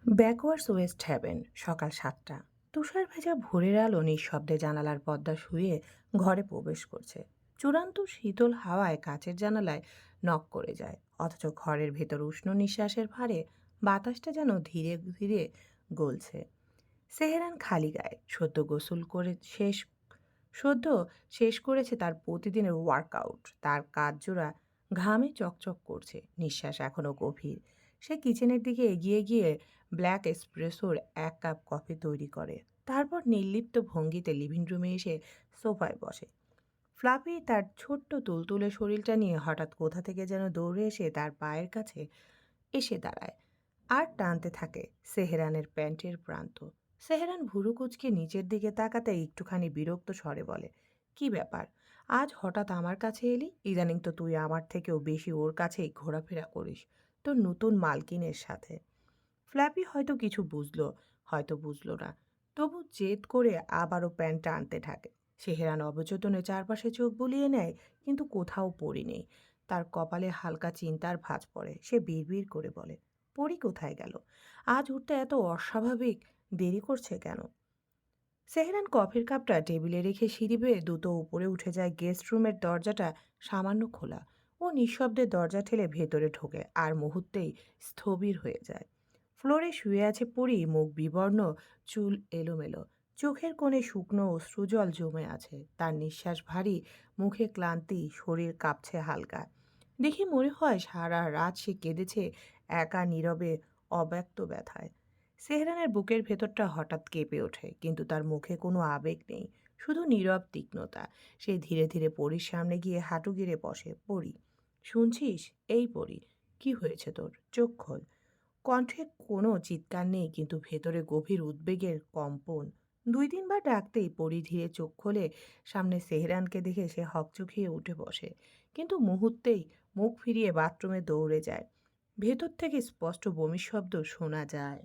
Backwards West haven, সকাল ৭টা। তুষার ভেজা ভোরের আলো নিঃশব্দে জানালার পর্দা শুয়ে ঘরে প্রবেশ করছে। চূড়ান্ত শীতল হাওয়ায় কাচের জানালায় নক করে যায়, অথচ ঘরের ভেতর উষ্ণ নিঃশ্বাসের ভারে বাতাসটা যেন ধীরে ধীরে গলছে। সেহেরান খালি গায়ে সদ্য শেষ করেছে তার প্রতিদিনের ওয়ার্কআউট। তার কাজ জোড়া ঘামে চকচক করছে, নিঃশ্বাস এখনো গভীর। সে কিচেনের দিকে এগিয়ে গিয়ে ব্ল্যাক এসপ্রেসোর ১ কাপ কফি তৈরি করে। তারপর নির্লিপ্ত ভঙ্গিতে লিভিং রুমে এসে সোফায় বসে। ফ্লাফি তার ছোট্ট তুলতুলে শরীরটা নিয়ে হঠাৎ কোথা থেকে যেন দৌড়ে এসে তার পায়ের কাছে এসে দাঁড়ায় আর টানতে থাকে সেহেরানের প্যান্টের প্রান্ত। সেহেরান ভুরু কুঁচকে নিচের দিকে তাকাতে একটুখানি বিরক্ত স্বরে বলে, কি ব্যাপার, আজ হঠাৎ আমার কাছে এলি? ইদানিং তো তুই আমার থেকেও বেশি ওর কাছেই ঘোরাফেরা করিস তোর নতুন মালকিনের সাথে। ফ্ল্যাপি হয়তো কিছু বুঝলো, হয়তো বুঝলো না, তবু জেদ করে আবারও প্যান্টটা আনতে থাকে। সেহেরান অবচেতনে চারপাশে চোখ বুলিয়ে নেয়, কিন্তু কোথাও পড়ি নেই। তার কপালে হালকা চিন্তার ভাঁজ পড়ে। সে বিড়বিড় করে বলে, পড়ি কোথায় গেল? আজ উঠতে এত অস্বাভাবিক দেরি করছে কেন? সেহরান কফির কাপটা টেবিলে রেখে সিঁড়ি বেয়ে দ্রুত উপরে উঠে যায়। গেস্ট রুমের দরজাটা সামান্য খোলা। ও নিঃশব্দে দরজা ঠেলে ভেতরে ঢোকে আর মুহূর্তেই স্থবির হয়ে যায়। ফ্লোরে শুয়ে আছে পরি, মুখ বিবর্ণ, চুল এলোমেলো, চোখের কোণে শুকনো অশ্রুজল জমে আছে। তার নিঃশ্বাস ভারী, মুখে ক্লান্তি, শরীর কাঁপছে হালকা। দেখে মনে হয় সারা রাত সে কেঁদেছে একা, নীরবে, অব্যক্ত ব্যথায়। সেহরানের বুকের ভেতরটা হঠাৎ কেঁপে ওঠে, কিন্তু তার মুখে কোনো আবেগ নেই, শুধু নীরব তীক্ষ্ণতা। সে ধীরে ধীরে পরীর সামনে গিয়ে হাঁটু গেড়ে বসে। পরী, শুনছিস? এই পরী, কি হয়েছে তোর? চোখ খোল। কণ্ঠে কোনো চিৎকার নেই, কিন্তু ভেতরে গভীর উদ্বেগের কম্পন। ২-৩ বার ডাকতেই পরী ধীরে চোখ খোলে। সামনে সেহরানকে দেখে সে হকচকিয়ে উঠে বসে, কিন্তু মুহূর্তেই মুখ ফিরিয়ে বাথরুমে দৌড়ে যায়। ভেতর থেকে স্পষ্ট বমির শব্দ শোনা যায়।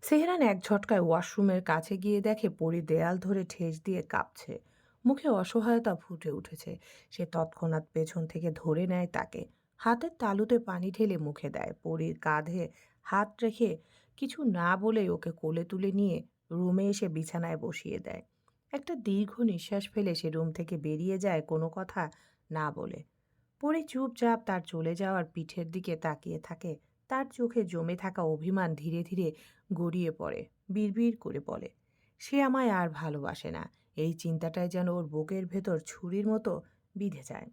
সেহরান এক ঝটকায় ওয়াশরুমের কাছে গিয়ে দেখে পরী দেয়াল ধরে ঠেস দিয়ে কাঁপছে। মুখে অসহায়তা ফুটে উঠেছে। সে তৎক্ষণাৎ পেছন থেকে ধরে নেয় তাকে। হাতের তালুতে পানি ঢেলে মুখে দেয়। পরীর কাঁধে হাত রেখে কিছু না বলেই ওকে কোলে তুলে নিয়ে রুমে এসে বিছানায় বসিয়ে দেয়। একটা দীর্ঘ নিঃশ্বাস ফেলে সে রুম থেকে বেরিয়ে যায়, কোনো কথা না বলে। পরী চুপচাপ তার চলে যাওয়ার পিঠের দিকে তাকিয়ে থাকে। তার চোখে জমে থাকা অভিমান ধীরে ধীরে গড়িয়ে পড়ে। বিড়বিড় করে বলে, সে আমায় আর ভালোবাসে না। এই চিন্তাটাই যেন ওর বুকের ভেতর ছুরির মতো বিঁধে যায়।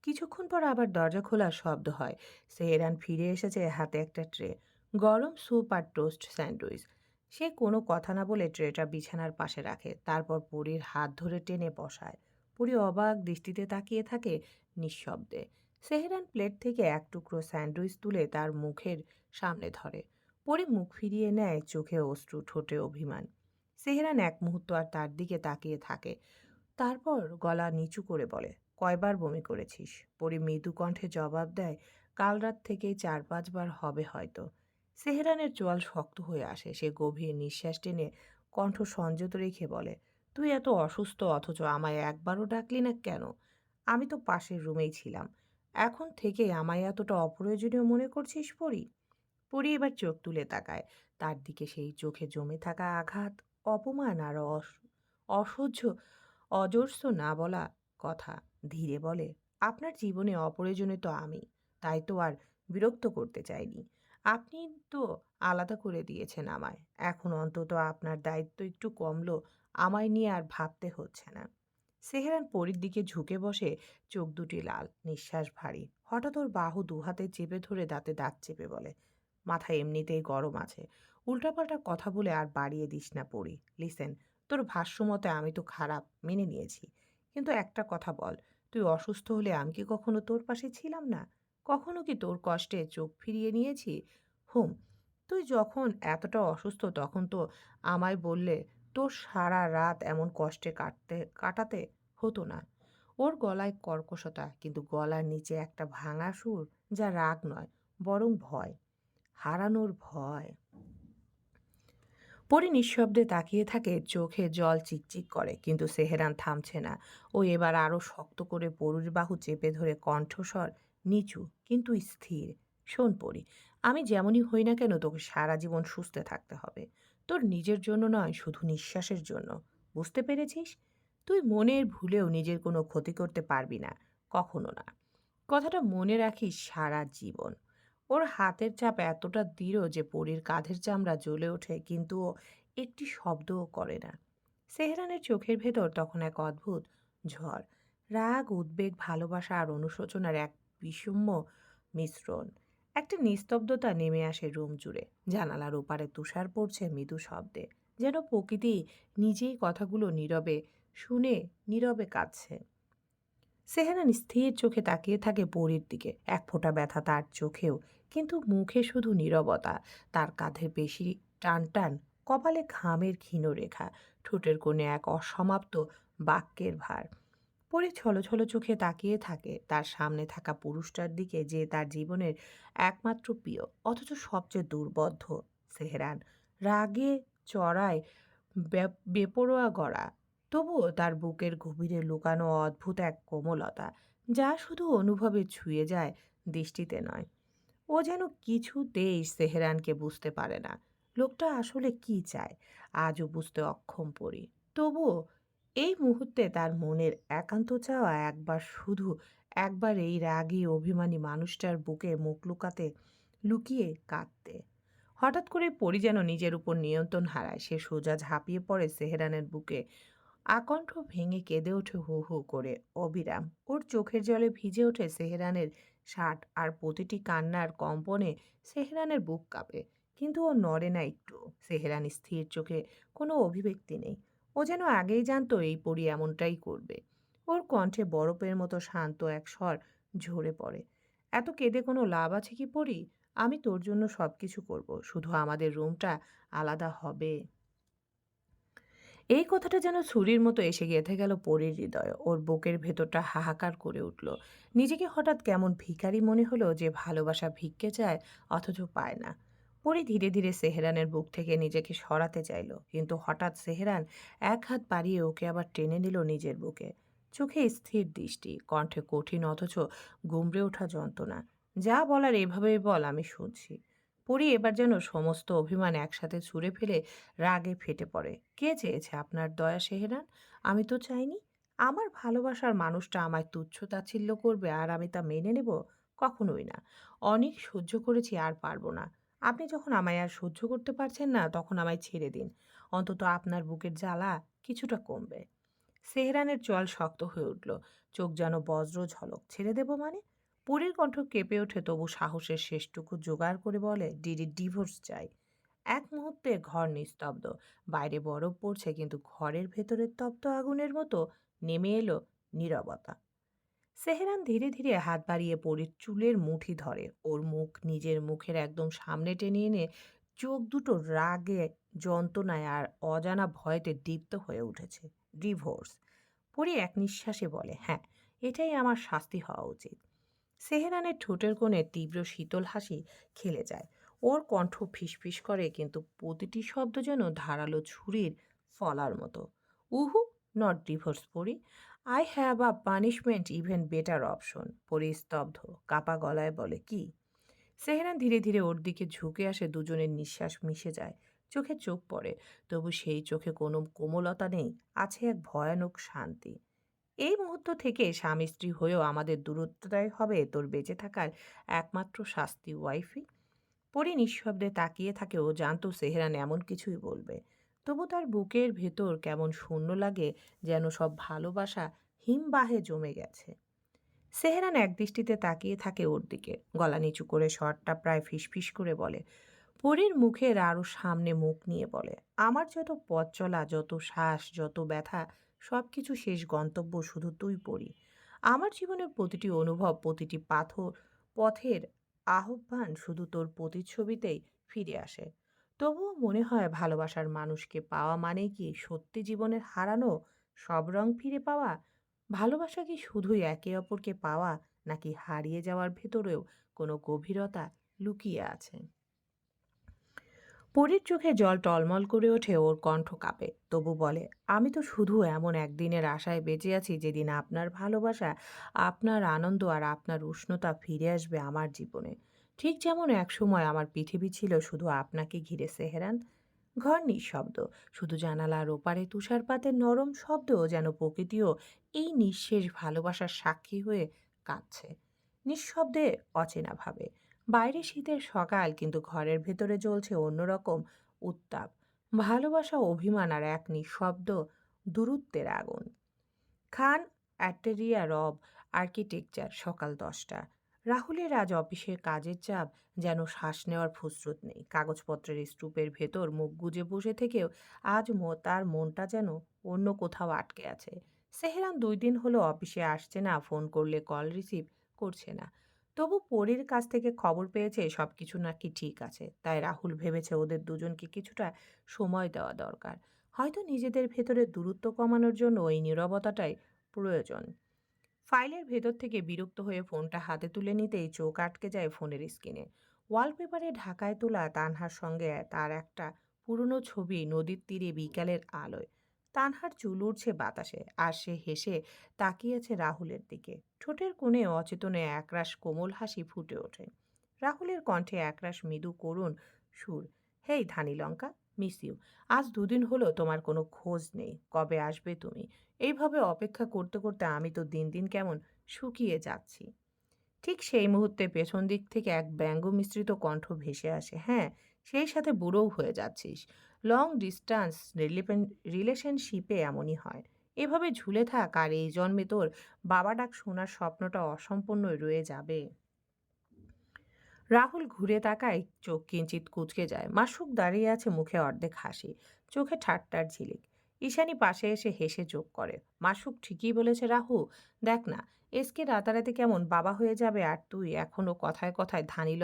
কিছুক্ষণ পর আবার দরজা খোলার শব্দ হয়। সেহেরান ফিরে এসেছে, হাতে একটা ট্রে, গরম স্যুপ আর টোস্ট স্যান্ডউইচ। সে কোনো কথা না বলে ট্রেটা বিছানার পাশে রাখে, তারপর পরীর হাত ধরে টেনে বসায়। পরী অবাক দৃষ্টিতে তাকিয়ে থাকে, নিঃশব্দে। সেহেরান প্লেট থেকে এক টুকরো স্যান্ডউইচ তুলে তার মুখের সামনে ধরে। পরী মুখ ফিরিয়ে নেয়, চোখে অশ্রু, ঠোঁটে অভিমান। সেহেরান এক মুহূর্ত আর তার দিকে তাকিয়ে থাকে, তারপর গলা নিচু করে বলে, কয়বার বমি করেছিস? পরি মৃদু কণ্ঠে জবাব দেয়, কাল রাত থেকেই ৪-৫ বার হবে হয়তো। সেহরানের চোয়াল শক্ত হয়ে আসে। সে গভীর নিঃশ্বাস টেনে কণ্ঠ সংযত রেখে বলে, তুই এত অসুস্থ অথচ আমায় একবারও ডাকলি না কেন? আমি তো পাশের রুমেই ছিলাম। এখন থেকে আমায় এতটা অপ্রয়োজনীয় মনে করছিস পরি? পরি এবার চোখ তুলে তাকায়। তার দিকে সেই চোখে জমে থাকা আঘাত, অপমান আর অসহ্য অজস্র না বলা কথা। ধীরে বলে, আপনার জীবনে অপ্রয়োজনে তো আমি, তাই তো আর বিরক্ত করতে চাইনি। আপনি তো আলাদা করে দিয়েছেন আমায়। এখন অন্তত আপনার দায়িত্ব একটু কমলো, আমায় নিয়ে আর ভাবতে হচ্ছে না। সেহেরান পরীর দিকে ঝুঁকে বসে, চোখ দুটি লাল, নিঃশ্বাস ভারী। হঠাৎ ওর বাহু দুহাতে চেপে ধরে দাঁতে দাঁত চেপে বলে, মাথা এমনিতেই গরম আছে, উল্টাপাল্টা কথা বলে আর বাড়িয়ে দিস না পড়ি। লিসেন, তোর ভাষ্য মতে আমি তো খারাপ, মেনে নিয়েছি। কিন্তু একটা কথা বল, তুই অসুস্থ হলে আমি কি কখনো তোর পাশে ছিলাম না? কখনো কি তোর কষ্টে চোখ ফিরিয়ে নিয়েছি? হুম, তুই যখন এতটা অসুস্থ তখন তো আমায় বললে তোর সারা রাত এমন কষ্টে কাটাতে হতো না। ওর গলায় কর্কশতা, কিন্তু গলার নিচে একটা ভাঙা সুর, যা রাগ নয়, বরং ভয়, হারানোর ভয়। পরি নিঃশব্দে তাকিয়ে থাকে, চোখে জল চিকচিক করে, কিন্তু সেহেরান থামছে না। ও এবার আরো শক্ত করে পরুর বাহু চেপে ধরে, কণ্ঠস্বর নিচু কিন্তু স্থির, শোন পরি, আমি যেমনই হই না কেন তোকে সারা জীবন সুস্থ থাকতে হবে। তোর নিজের জন্য নয়, শুধু নিঃশ্বাসের জন্য। বুঝতে পেরেছিস? তুই মনের ভুলেও নিজের কোনো ক্ষতি করতে পারবি না। কখনো না। কথাটা মনে রাখিস সারা জীবন। ওর হাতের চাপ এতটা দৃঢ় যে পরীর কাঁধের চামড়া জ্বলে ওঠে, কিন্তু ও একটি শব্দও করে না। সেহরানের চোখের ভেতর তখন এক অদ্ভুত ঝড়। রাগ, উদ্বেগ, ভালোবাসা আর অনুশোচনার এক বিষম্য মিশ্রণ। একটা নিস্তব্ধতা নেমে আসে রুম জুড়ে। জানালার ওপারে তুষার পড়ছে মৃদু শব্দে। যেন প্রকৃতি নিজেই কথাগুলো নীরবে শুনে নীরবে কাঁদছে। সেহারান স্থির চোখে তাকিয়ে থাকে পরীর দিকে। এক ফোঁটা ব্যথা তার চোখেও, কিন্তু মুখে শুধু নীরবতা। তার কাঁধে বেশি টান টান, কপালে ঘামের ক্ষীণ রেখা, ঠোঁটের কোণে এক অসমাপ্ত বাক্যের ভার। পরে ছলো চোখে তাকিয়ে থাকে তার সামনে থাকা পুরুষটার দিকে, যে তার জীবনের একমাত্র প্রিয়, অথচ সবচেয়ে দুর্বোধ্য। সেহরান রাগে চড়ায় বেপরোয়া গড়া, তবুও তার বুকের গভীরে লুকানো অদ্ভুত এক কোমলতা, যা শুধু অনুভবে ছুঁয়ে যায়, দৃষ্টিতে নয়। ও যেন কিছুতেই সেহরানকে বুঝতে পারে না। লোকটা আসলে কি চায় আজও বুঝতে অক্ষম পড়ি। তবুও এই মুহূর্তে তার মনের একান্ত চাওয়া একবার, শুধু একবার এই রাগী অভিমানী মানুষটার বুকে মুখ লুকাতে, লুকিয়ে কাঁদতে। হঠাৎ করে পরি যেন নিজের উপর নিয়ন্ত্রণ হারায়। সে সোজা ঝাঁপিয়ে পড়ে সেহরানের বুকে। আকণ্ঠ ভেঙে কেঁদে ওঠে হু হু করে অবিরাম। ওর চোখের জলে ভিজে ওঠে সেহরানের শার্ট, আর প্রতিটি কান্নার কম্পনে সেহরানের বুক কাঁপে। কিন্তু ও নড়ে না একটু। সেহরান স্থির চোখে, কোনো অভিব্যক্তি নেই। ও যেন আগেই জানতো এই পরী এমনটাই করবে। ওর কণ্ঠে বরফের মতো শান্ত এক স্বর ঝরে পড়ে। এত কেঁদে কোনো লাভ আছে কি পরী? আমি তোর জন্য সব কিছু করব, শুধু আমাদের রুমটা আলাদা হবে। এই কথাটা যেন ছুরির মতো এসে গেঁথে গেল পরীর হৃদয়ে। ওর বুকের ভেতরটা হাহাকার করে উঠল। নিজেকে হঠাৎ কেমন ভিখারি মনে হলো, যে ভালোবাসা ভিক্ষে চায় অথচ পায় না। পরী ধীরে ধীরে সেহরানের বুক থেকে নিজেকে সরাতে চাইল, কিন্তু হঠাৎ সেহরান এক হাত বাড়িয়ে ওকে আবার টেনে নিল নিজের বুকে। চোখে স্থির দৃষ্টি, কণ্ঠে কঠিন অথচ গুমড়ে ওঠা যন্ত্রণা। যা বলার এভাবেই বল, আমি শুনছি। পরী এবার যেন সমস্ত অভিমান একসাথে ছুঁড়ে ফেলে রাগে ফেটে পড়ে। কে চেয়েছে আপনার দয়া সেহরান? আমি তো চাইনি। আমার ভালোবাসার মানুষটা আমায় তুচ্ছ-তাচ্ছিল্য করবে আর আমি তা মেনে নেব? কখনোই না। অনেক সহ্য করেছি, আর পারব না। আপনি যখন আমায় আর সহ্য করতে পারছেন না, তখন আমায় ছেড়ে দিন। অন্তত আপনার বুকের জ্বালা কিছুটা কমবে। সেহরানের চোয়াল শক্ত হয়ে উঠল। চোখ যেন বজ্র ঝলক। ছেড়ে দেব মানে? পরীর কণ্ঠ কেঁপে ওঠে, তবু সাহসের শেষটুকু জোগাড় করে বলে, ডিডি ডিভোর্স চাই। এক মুহূর্তে ঘর নিস্তব্ধ। বাইরে বরফ পড়ছে, কিন্তু ঘরের ভেতরের তপ্ত আগুনের মতো নেমে এলো নীরবতা। সেহরান ধীরে ধীরে হাত বাড়িয়ে পরীর চুলের মুঠি ধরে। ওর মুখ নিজের মুখের একদম সামনে টেনে এনে চোখ দুটো রাগে, যন্ত্রণায় আর অজানা ভয়েতে দীপ্ত হয়ে উঠেছে। ডিভোর্স? পরী এক নিঃশ্বাসে বলে, হ্যাঁ, এটাই আমার শাস্তি হওয়া উচিত। সেহরানের ঠোঁটের কোণে তীব্র শীতল হাসি খেলে যায়। ওর কণ্ঠ ফিসফিস করে, কিন্তু প্রতিটি শব্দ যেন ধারালো ছুরির ফলার মতো। উহু, নট ডিভোর্স পরি। I have a punishment even better option. পরি স্তব্ধ, কাপা গলায় বলে, কি? সেহরান ধীরে ধীরে ওর দিকে ঝুঁকে আসে। দুজনের নিঃশ্বাস মিশে যায়। চোখে চোখ পড়ে, তবু সেই চোখে কোনো কোমলতা নেই। আছে এক ভয়ানক শান্তি। এই মুহূর্ত থেকে স্বামী স্ত্রী হয়েও আমাদের দূরত্বটাই হবে তোর বেঁচে থাকার একমাত্র শাস্তি, ওয়াইফি। পরি নিঃশব্দে তাকিয়ে থাকে। ও জানতো সেহরান এমন কিছুই বলবে। তবু তার বুকের ভেতর কেমন শূন্য লাগে, যেন সব ভালোবাসা হিমবাহে জমে গেছে। সেহরান একদৃষ্টিতে তাকিয়ে থাকে ওর দিকে। গলা নিচু করে স্বরটা প্রায় ফিসফিস করে বলে, পরীর মুখের আরো সামনে মুখ নিয়ে বলে, আমার যত পথ চলা, যত শ্বাস, যত ব্যথা, সবকিছু শেষ গন্তব্য শুধু তুই পড়ি। আমার জীবনের প্রতিটি অনুভব, প্রতিটি পাথর, পথের আহ্বান শুধু তোর প্রতিচ্ছবিতেই ফিরে আসে। তবুও মনে হয় ভালোবাসার মানুষকে পাওয়া মানে কি সত্যি জীবনের হারানো সব রং ফিরে পাওয়া? ভালোবাসা কি শুধুই একে অপরকে পাওয়া, নাকি হারিয়ে যাওয়ার ভেতরেও কোনো গভীরতা লুকিয়ে আছে? পরীর চোখে জল টলমল করে ওঠে। ওর কণ্ঠ কাঁপে, তবু বলে, আমি তো শুধু এমন একদিনের আশায় বেঁচে আছি, যেদিন আপনার ভালোবাসা, আপনার আনন্দ আর আপনার উষ্ণতা ফিরে আসবে আমার জীবনে। ঠিক যেমন একসময় আমার পৃথিবী ছিল শুধু আপনাকে ঘিরে সেহেরান। ঘর নিঃশব্দ, শুধু জানালার ওপারে তুষারপাতের নরম শব্দ, যেন প্রকৃতিও এই নিঃশেষ ভালোবাসার সাক্ষী হয়ে কাঁদছে। নিঃশব্দে, অচেনাভাবে। বাইরে শীতের সকাল, কিন্তু ঘরের ভেতরে জ্বলছে অন্যরকম উত্তাপ। ভালোবাসা, অভিমান আর এক নিঃশব্দ দূরত্বের আগুন। খান অ্যাটেরিয়া রব আর্কিটেকচার, সকাল ১০টা। রাহুলের আজ অফিসের কাজের চাপ, যেন শ্বাস নেওয়ার ফুসরত নেই। কাগজপত্রের স্তূপের ভেতর মুখ গুজে বসে থেকেও আজ তার মনটা যেন অন্য কোথাও আটকে আছে। সেহরান ২ দিন হলো অফিসে আসছে না, ফোন করলে কল রিসিভ করছে না। তবু পরীর কাছ থেকে খবর পেয়েছে সবকিছু নাকি ঠিক আছে। তাই রাহুল ভেবেছে ওদের দুজনকে কিছুটা সময় দেওয়া দরকার। হয়তো নিজেদের ভেতরে দূরত্ব কমানোর জন্য ওই নীরবতাটাই প্রয়োজন। ফাইলের ভেতর থেকে বিরক্ত হয়ে ফোনটা হাতে তুলে নিতেই চোখ আটকে যায় ফোনের স্ক্রিনে। ওয়ালপেপারে ঢাকায় তোলা তানহার সঙ্গে তার একটা পুরনো ছবি, নদীর তীরে বিকালের আলোয়। তানহার চুল উড়ছে বাতাসে, আর সে হেসে তাকিয়েছে রাহুলের দিকে। ঠোঁটের কোণে অচেতনে একরাশ কোমল হাসি ফুটে ওঠে। রাহুলের কণ্ঠে একরাশ মৃদু করুণ সুর। হেই ধানি লঙ্কা, মিস ইউ। আজ ২ দিন হলো তোমার কোনো খোঁজ নেই। কবে আসবে তুমি? এইভাবে অপেক্ষা করতে করতে আমি তো দিন দিন কেমন শুকিয়ে যাচ্ছি। ঠিক সেই মুহূর্তে পেছন দিক থেকে এক ব্যঙ্গ মিশ্রিত কণ্ঠ ভেসে আসে। হ্যাঁ, সেই সাথে বুড়োও হয়ে যাচ্ছিস। লং ডিস্ট্যান্স রিলেশনশিপে এমনই হয়। এভাবে ঝুলে থাক, আর এই জন্মে তোর বাবা ডাক শোনার স্বপ্নটা অসম্পূর্ণই রয়ে যাবে। রাহুল ঘুরে তাকায়, চোখ কিঞ্চিত কুঁচকে যায়। মাসুক দাঁড়িয়ে আছে, মুখে অর্ধেক হাসি, চোখে ঠাট্টার ঝিলিক। ঈশানী পাশে এসে হেসে যোগ করে, মাসুক ঠিকই বলেছে রাহু। দেখ না, এসকে রাতারাতি কেমন বাবা হয়ে যাবে, আর তুই এখনো কথায় কথায় ধানি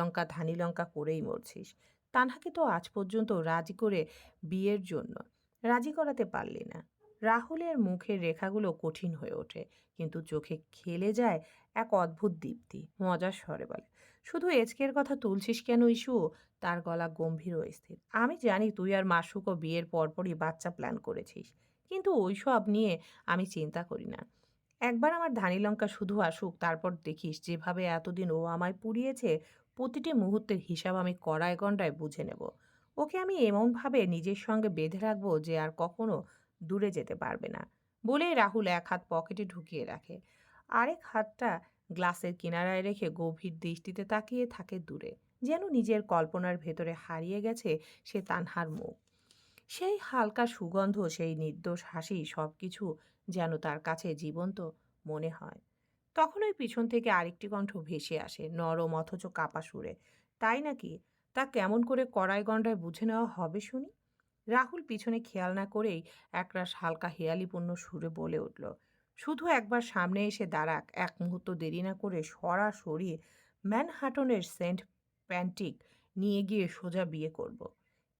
লঙ্কা করেই মরছিস। তানহাকে তো আজ পর্যন্ত রাজি করে বিয়ের জন্য রাজি করাতে পারলি না। রাহুলের মুখের রেখাগুলো কঠিন হয়ে ওঠে, কিন্তু চোখে খেলে যায় এক অদ্ভুত দীপ্তি। মজার স্বরে বলে, শুধু এজকের কথা তুলছিস কেন ইস্যু? তার গলা গম্ভীর ও স্থির। আমি জানি তুই আর মাসুকও বিয়ের পরপরই বাচ্চা প্ল্যান করেছিস, কিন্তু ওইসব নিয়ে আমি চিন্তা করি না। একবার আমার ধানি লঙ্কা শুধু আসুক, তারপর দেখিস যেভাবে এতদিন ও আমায় পুড়িয়েছে, প্রতিটি মুহূর্তের হিসাব আমি কড়ায় গণ্ডায় বুঝে নেব। ওকে আমি এমনভাবে নিজের সঙ্গে বেঁধে রাখবো যে আর কখনো দূরে যেতে পারবে না। বলেই রাহুল এক হাত পকেটে ঢুকিয়ে রাখে, আরেক হাতটা গ্লাসের কিনারায় রেখে গভীর দৃষ্টিতে তাকিয়ে থাকে দূরে। যেন নিজের কল্পনার ভেতরে হারিয়ে গেছে সে তানহার মুখ। সেই হালকা সুগন্ধ, সেই নির্দোষ হাসি, সবকিছু যেন তার কাছে জীবন্ত মনে হয়। তখনই পিছন থেকে আরেকটি কণ্ঠ ভেসে আসে, নরম অথচ কাপা সুরে। তাই নাকি? তা কেমন করে কড়াই গণ্ডায় বুঝে নেওয়া হবে শুনি? রাহুল পিছনে খেয়াল না করেই একরাশ হালকা হেয়ালিপূর্ণ সুরে বলে উঠল, শুধু একবার সামনে এসে দাঁড়াক, এক মুহূর্ত দেরি না করে সরাসরি ম্যানহাটনের সেন্ট প্যান্টিক নিয়ে গিয়ে সোজা বিয়ে করব।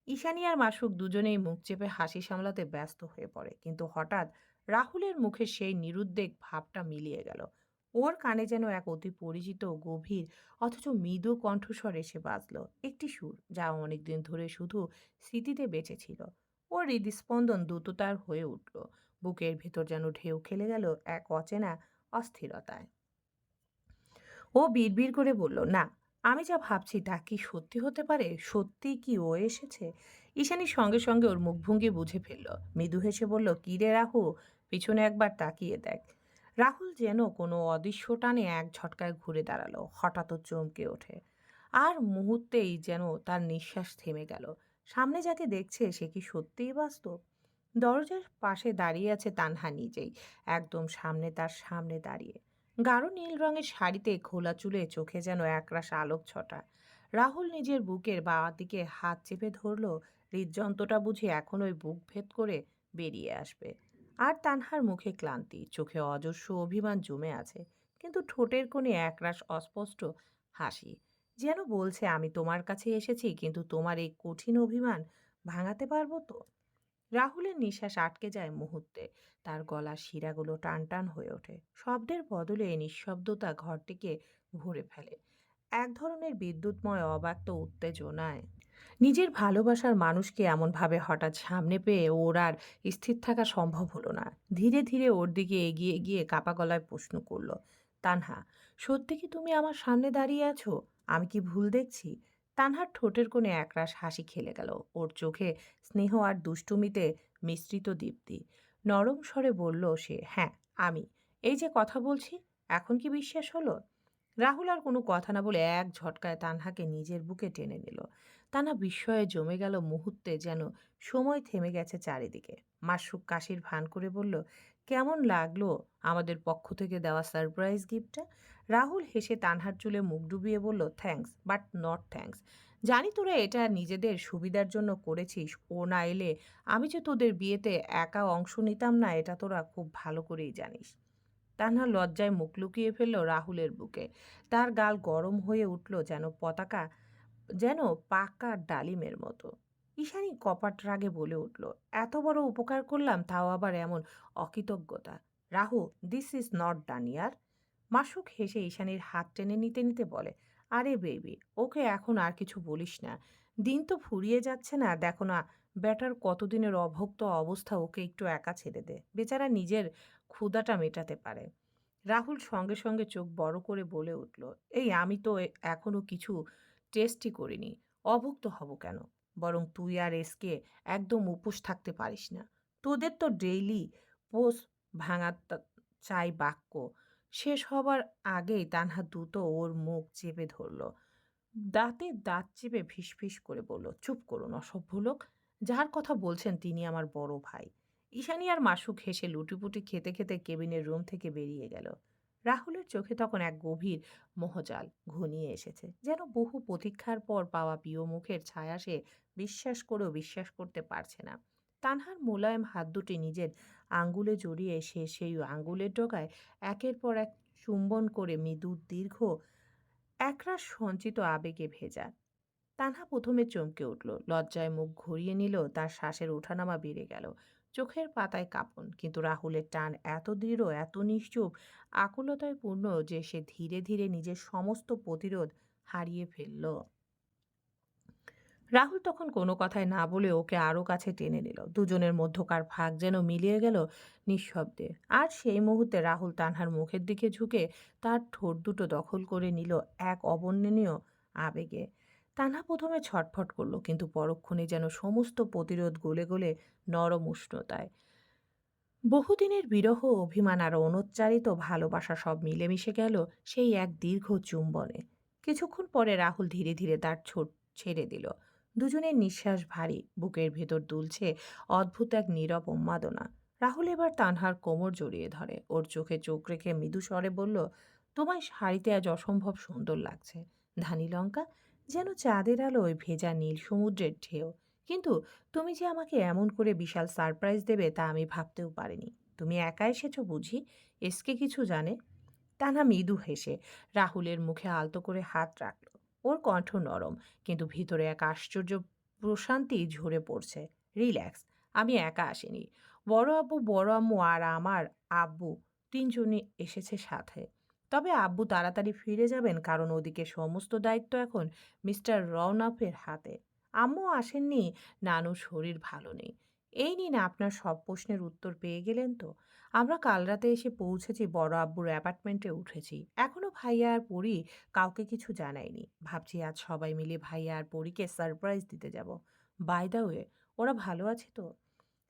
ঈশানী আর মাসুক দুজনেই মুখ চেপে হাসি সামলাতে ব্যস্ত হয়ে পড়ে, কিন্তু হঠাৎ রাহুলের মুখে সেই নিরুদ্বেগ ভাবটা মিলিয়ে গেল। ওর কানে যেন এক অতি পরিচিত গভীর অথচ মৃদু কণ্ঠস্বর এসে বাজল, একটি সুর যা অনেকদিন ধরে শুধু স্মৃতিতে বেঁচে ছিল। ওর হৃদস্পন্দন দ্রুততার হয়ে উঠল, বুকের ভেতর যেন ঢেউ খেলে গেল এক অচেনা অস্থিরতায়। ও বিড়বিড় করে বলল, না, আমি যা ভাবছি তা কি সত্যি হতে পারে? সত্যিই কি ও এসেছে? ঈশানীর সঙ্গে সঙ্গে ওর মুখভঙ্গি বুঝে ফেলল। মৃদু হেসে বলল, কি রে রাহু, পিছনে একবার তাকিয়ে দেখ। রাহুল যেন কোনো অদৃশ্য টানে এক ঝটকায় ঘুরে দাঁড়ালো, হঠাৎ ও চমকে ওঠে। আর মুহূর্তেই যেন তার নিঃশ্বাস থেমে গেল। সামনে যাকে দেখছে সে কি সত্যিই বাস্তব? দরজার পাশে দাঁড়িয়ে আছে তানহা নিজেই, একদম সামনে, তার সামনে দাঁড়িয়ে। গাঢ় নীল রঙের শাড়িতে, খোলা চুলে, চোখে যেন একরাশ আলোক ছটা। রাহুল নিজের বুকের বাঁ দিকে হাত চেপে ধরল, হৃদযন্ত্রটা বুঝে এখন ওই বুক ভেদ করে বেরিয়ে আসবে। আর তানহার মুখে ক্লান্তি, চোখে অজস্র অভিমান জমে আছে, কিন্তু ঠোঁটের কোণে একরাশ অস্পষ্ট হাসি, যেন বলছে, আমি তোমার কাছে এসেছি, কিন্তু তোমার এই কঠিন অভিমান ভাঙাতে পারবো তো? রাহুলের নিঃশ্বাস আটকে যায় মুহূর্তে, তার গলার শিরাগুলো টান টান হয়ে ওঠে। শব্দের বদলে নিঃশব্দতা ঘরটিকে ভরে ফেলে এক ধরনের বিদ্যুৎময় অব্যক্ত উত্তেজনায়। নিজের ভালোবাসার মানুষকে এমনভাবে হঠাৎ সামনে পেয়ে ওর আর স্থির থাকা সম্ভব হলো না। ধীরে ধীরে ওর দিকে এগিয়ে গিয়ে কাপা গলায় প্রশ্ন করলো, তানহা, সত্যি কি তুমি আমার সামনে দাঁড়িয়ে আছো? আমি কি ভুল দেখছি? তানহার ঠোঁটের কোণে একরাশ হাসি খেলে গেল। ওর চোখে স্নেহ আর দুষ্টুমিতে মিশ্রিত দীপ্তি। নরম স্বরে বলল সে, হ্যাঁ, আমি। এই যে কথা বলছি, এখন কি বিশ্বাস হলো? রাহুল আর কোনো কথা না বলে এক ঝটকায় তানহাকে নিজের বুকে টেনে নিল। তানহা বিস্ময়ে জমে গেল মুহূর্তে, যেন সময় থেমে গেছে চারিদিকে। মাসুক কাশির ভান করে বলল, কেমন লাগলো আমাদের পক্ষ থেকে দেওয়া সারপ্রাইজ গিফটটা? রাহুল হেসে তানহার চুলে মুখ ডুবিয়ে বলল, থ্যাঙ্কস বাট নট থ্যাঙ্কস। জানি তোরা এটা নিজেদের সুবিধার জন্য করেছিস। ও না এলে আমি যে তোদের বিয়েতে একা অংশ নিতাম না, এটা তোরা খুব ভালো করেই জানিস। তানহা লজ্জায় মুখ লুকিয়ে ফেলল রাহুলের বুকে। তার গাল গরম হয়ে উঠল যেন পাকা ডালিমের মতো। ঈশানী কপাট রাগে বলে উঠল, এত বড় উপকার করলাম, তাও আবার এমন অকৃতজ্ঞতা! Rahu, this is not done ইয়ার। মাসুক হেসে ঈশানীর হাত টেনে নিতে নিতে বলে, আরে বেবি, ওকে এখন আর কিছু বলিস না। দিন তো ফুরিয়ে যাচ্ছে না, দেখো না ব্যাটার কতদিনের অভুক্ত অবস্থা। ওকে একটু একা ছেড়ে দে, বেচারা নিজের ক্ষুধাটা মেটাতে পারে। রাহুল সঙ্গে সঙ্গে চোখ বড় করে বলে উঠল, এই আমি তো এখনো কিছু টেস্টই করিনি। অভুক্ত হব কেন? বরং তুই আর এসকে একদম উপোস থাকতে পারিস না। তোদের তো ডেইলি পোষ ভাঙা চাই বাক্য। শেষ হবার আগেই তানহা দ্রুত ওর মুখ চেপে ধরল। দাঁতে দাঁত চেপে ফিসফিস করে বলল, চুপ করুন অসভ্য লোক। যার কথা বলছেন তিনি আমার বড় ভাই। ঈশানী আর মাসুক হেসে লুটিপুটি খেতে খেতে কেবিনের রুম থেকে বেরিয়ে গেল। রাহুলের চোখে তখন এক গভীর মোহজাল ঘনিয়ে এসেছে, যেন বহু প্রতীক্ষার পর পাওয়া প্রিয় মুখের ছায়া। সে বিশ্বাস করেও বিশ্বাস করতে পারছে না। তানহার মোলায়েম হাত দুটি নিজের আঙ্গুলে জড়িয়ে সে সেই আঙ্গুলের ডগায় একের পর এক চুম্বন করে মৃদু দীর্ঘ একরাশ সঞ্চিত আবেগে ভেজা। তানহা প্রথমে চমকে উঠল, লজ্জায় মুখ ঘুরিয়ে নিল, তার শ্বাসের ওঠানামা বেড়ে গেল। চোখের পাতায় কাঁপন, কিন্তু রাহুলের টান এত দৃঢ়, এত নিশ্চুপ, আকুলতায় পূর্ণ যে সে ধীরে ধীরে নিজের সমস্ত প্রতিরোধ হারিয়ে ফেলল। রাহুল তখন কোনো কথায় না বলে ওকে আরো কাছে টেনে নিল। দুজনের মধ্যকার ফাঁক যেন মিলিয়ে গেল নিঃশব্দে। আর সেই মুহূর্তে রাহুল তানহার মুখের দিকে ঝুঁকে তার ঠোঁট দুটো দখল করে নিল এক অবর্ণনীয় আবেগে। তানহা প্রথমে ছটফট করলো, কিন্তু পরক্ষণে যেন সমস্ত প্রতিরোধ গলে গলে নরম উষ্ণতায়, বহুদিনের বিরহ, অভিমান আর অনুচ্চারিত ভালোবাসা সব মিলেমিশে গেল সেই এক দীর্ঘ চুম্বনে। কিছুক্ষণ পরে রাহুল ধীরে ধীরে তার ছোট ছেড়ে দিল। দুজনের নিঃশ্বাস ভারী, বুকের ভেতর দুলছে অদ্ভুত এক নীরব উন্মাদনা। রাহুল এবার তানহার কোমর জড়িয়ে ধরে, ওর চোখে চোখ রেখে মৃদু স্বরে বলল, তোমায় শাড়িতে আজ অসম্ভব সুন্দর লাগছে ধানি লঙ্কা, যেন চাঁদের আলোয় ভেজা নীল সমুদ্রের ঢেউ। কিন্তু তুমি যে আমাকে এমন করে বিশাল সারপ্রাইজ দেবে তা আমি ভাবতেও পারিনি। তুমি একা এসেছো বুঝি? এসকে কিছু জানে? তানহা মৃদু হেসে রাহুলের মুখে আলতো করে হাত রাখল। ওর কণ্ঠ নরম, কিন্তু ভিতরে এক আশ্চর্য প্রশান্তি ঝরে পড়ছে। রিল্যাক্স, আমি একা আসিনি। বড় আব্বু, বড় আম্মু আর আমার আব্বু তিনজনই এসেছে সাথে। তবে আব্বু তাড়াতাড়ি ফিরে যাবেন, কারণ ওদিকে সমস্ত দায়িত্ব এখন মিস্টার রওনাফের হাতে। আম্মু আসেননি, নানুর শরীর ভালো নেই। এই নিন, আপনার সব প্রশ্নের উত্তর পেয়ে গেলেন তো? আমরা কাল রাতে এসে পৌঁছেছি, বড় আব্বুর অ্যাপার্টমেন্টে উঠেছি। এখনো ভাইয়া আর পরি কাউকে কিছু জানাইনি। ভাবছি আজ সবাই মিলে ভাইয়া আর পরীকে সারপ্রাইজ দিতে যাব। বাই দ্য ওয়ে, ওরা ভালো আছে তো?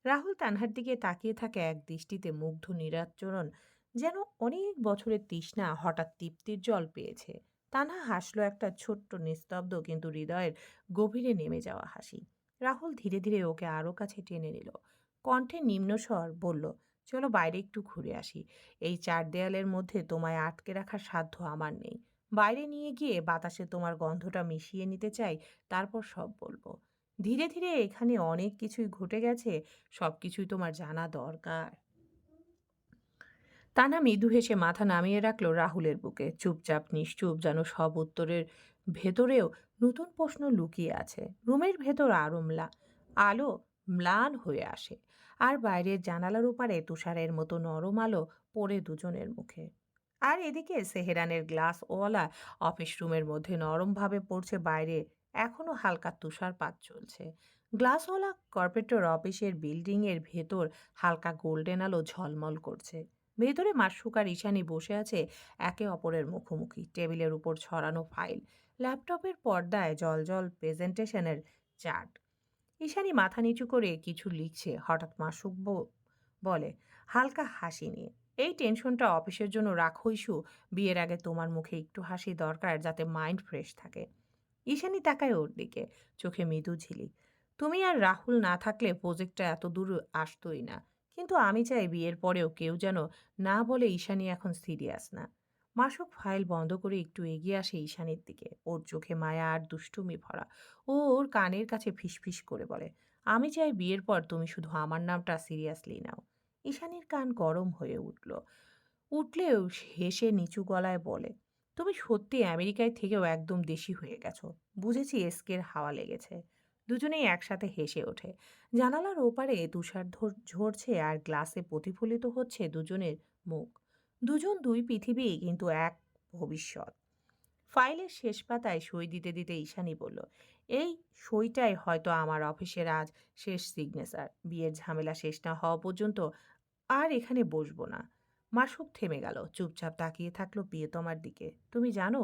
রাহুল তানহার দিকে তাকিয়ে থাকে এক দৃষ্টিতে মুগ্ধ নিরাচরণ, যেন অনেক বছরের তৃষ্ণা হঠাৎ তৃপ্তির জল পেয়েছে। তানহা হাসলো, একটা ছোট্ট নিস্তব্ধ কিন্তু হৃদয়ের গভীরে নেমে যাওয়া হাসি। রাহুল ধীরে ধীরে ওকে আরো কাছে টেনে নিল। কণ্ঠে নিম্নস্বর বলল, চলো বাইরে একটু ঘুরে আসি। এই চার দেয়ালের মধ্যে তোমায় আটকে রাখার সাধ্য আমার নেই। বাইরে নিয়ে গিয়ে বাতাসে তোমার গন্ধটা মিশিয়ে নিতে চাই, তারপর সব বলবো। ধীরে ধীরে এখানে অনেক কিছুই ঘটে গেছে, সবকিছুই তোমার জানা দরকার। তানা মৃদু হেসে মাথা নামিয়ে রাখল রাহুলের বুকে, চুপচাপ নিশ্চুপ, যেন সব উত্তরের ভেতরেও নতুন প্রশ্ন লুকিয়ে আছে। রুমের ভেতর আলো ম্লান হয়ে আসে, আর বাইরের জানালার ওপারে তুষারের মতো নরম আলো পড়ে দুজনের মুখে। আর এদিকে সেহেরানের গ্লাসওয়ালা অফিস রুমের মধ্যে নরমভাবে পড়ছে বাইরে, এখনো হালকা তুষারপাত চলছে। গ্লাসওয়ালা কর্পোরেটর অফিসের বিল্ডিং এর ভেতর হালকা গোল্ডেন আলো ঝলমল করছে। ভেতরে মাসুক আর ঈশানী বসে আছে একে অপরের মুখোমুখি, টেবিলের উপর ছড়ানো ফাইল, ল্যাপটপের পর্দায় জলজল প্রেজেন্টেশনের চার্ট। ঈশানী মাথা নিচু করে কিছু লিখছে, হঠাৎ মাসুক বলে হালকা হাসি নিয়ে, এই টেনশনটা অফিসের জন্য রাখো ইস্যু। বিয়ের আগে তোমার মুখে একটু হাসি দরকার, যাতে মাইন্ড ফ্রেশ থাকে। ঈশানী তাকায় ওর দিকে, চোখে মৃদু ঝিলিক। তুমি আর রাহুল না থাকলে প্রজেক্টটা এত দূর আসতোই না। কিন্তু আমি চাই বিয়ের পরেও কেউ যেন না বলে ঈশানী এখন সিরিয়াস না। মাসুক ফাইল বন্ধ করে একটু এগিয়ে আসে ঈশানীর দিকে, ওর চোখে মায়া আর দুষ্টুমি ভরা। ও ওর কানের কাছে ফিসফিস করে বলে, আমি চাই বিয়ের পর তুমি শুধু আমার নামটা সিরিয়াসলি নাও। ঈশানীর কান গরম হয়ে উঠলেও হেসে নিচু গলায় বলে, তুমি সত্যি আমেরিকায় থেকেও একদম দেশি হয়ে গেছো। বুঝেছি এসকের হাওয়া লেগেছে। দুজনেই একসাথে হেসে ওঠে। জানালার ওপারে তুষার ঝরছে আর গ্লাসে প্রতিফলিত হচ্ছে দুজনের মুখ। দুজন দুই পৃথিবী, কিন্তু এক ভবিষ্যৎ। ফাইলের শেষ পাতায় সই দিতে দিতে ঈশানী বলল, এই সইটাই হয়তো আমার অফিসের আজ শেষ সিগনেচার। বিয়ের ঝামেলা শেষ না হওয়া পর্যন্ত আর এখানে বসবো না। মাসুক থেমে গেল, চুপচাপ তাকিয়ে থাকলো প্রিয়তমার দিকে। তুমি জানো,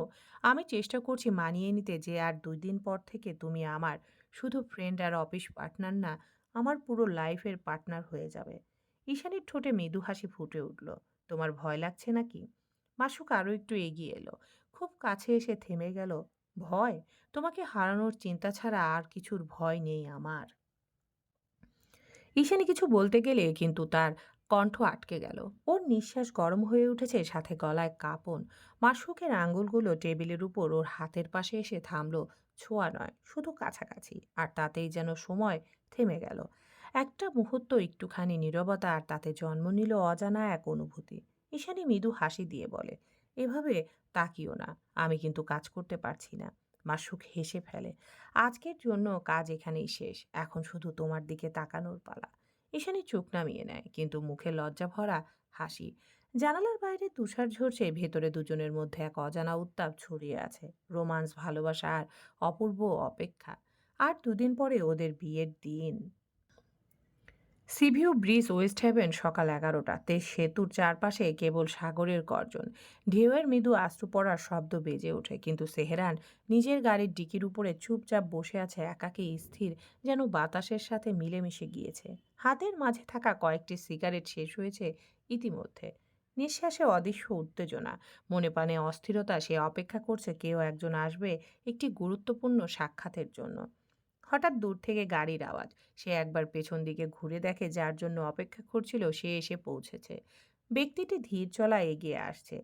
আমি চেষ্টা করছি মানিয়ে নিতে যে আর 2 দিন পর থেকে তুমি আমার শুধু ফ্রেন্ড আর অফিস পার্টনার না, আমার পুরো লাইফের পার্টনার হয়ে যাবে। ঈশানীর ঠোঁটে মৃদু হাসি ফুটে উঠল। তোমার ভয় লাগছে নাকি? মাসুক আরো একটু এগিয়ে এলো, খুব কাছে এসে থেমে গেল। ভয়? তোমাকে হারানোর চিন্তা ছাড়া আর কিছুর ভয় নেই আমার। ঈশানী কিছু বলতে গেলে কিন্তু তার কণ্ঠ আটকে গেল। ওর নিঃশ্বাস গরম হয়ে উঠেছে, সাথে গলায় কাঁপন। মাসুকের আঙ্গুলগুলো টেবিলের উপর ওর হাতের পাশে এসে থামলো। ছোঁয়া নয়, শুধু কাছাকাছি। আর তাতেই যেন সময় থেমে গেল। একটা মুহূর্ত, একটুখানি নীরবতা, আর তাতে জন্ম নিল অজানা এক অনুভূতি। ঈশানী মৃদু হাসি দিয়ে বলে, এভাবে তাকিও না, আমি কিন্তু কাজ করতে পারছি না। মাসুক হেসে ফেলে, আজকের জন্য কাজ এখানেই শেষ, এখন শুধু তোমার দিকে তাকানোর পালা। ঈশানী চোখ নামিয়ে নেয়, কিন্তু মুখে লজ্জা ভরা হাসি। জানালার বাইরে তুষার ঝরছে, ভেতরে দুজনের মধ্যে এক অজানা উত্তাপ ছড়িয়ে আছে। রোমান্স, ভালোবাসা আর অপূর্ব অপেক্ষা। আর 2 দিন পরে ওদের বিয়ের দিন। সিভিউ ব্রিজ, ওয়েস্ট হ্যাভেন, সকাল 11টা। সেতুর চারপাশে কেবল সাগরের গর্জন। ঢেউয়ের মৃদু আশ্রু পড়ার শব্দ বেজে ওঠে, কিন্তু সেহরান নিজের গাড়ির ডিকির উপরে চুপচাপ বসে আছে, একাকী স্থির, যেন বাতাসের সাথে মিলেমিশে গিয়েছে। হাতের মাঝে থাকা কয়েকটি সিগারেট শেষ হয়েছে ইতিমধ্যে। নিঃশ্বাসে অদৃশ্য উত্তেজনা, মনে প্রাণে অস্থিরতা। সে অপেক্ষা করছে কেউ একজন আসবে একটি গুরুত্বপূর্ণ সাক্ষাতের জন্য। হঠাৎ দূর থেকে গাড়ির আওয়াজ। সে একবার পেছন দিকে ঘুরে দেখে, যার জন্য অপেক্ষা করছিল সে এসে পৌঁছেছে। ব্যক্তিটি ধীর চলায় এগিয়ে আসছে,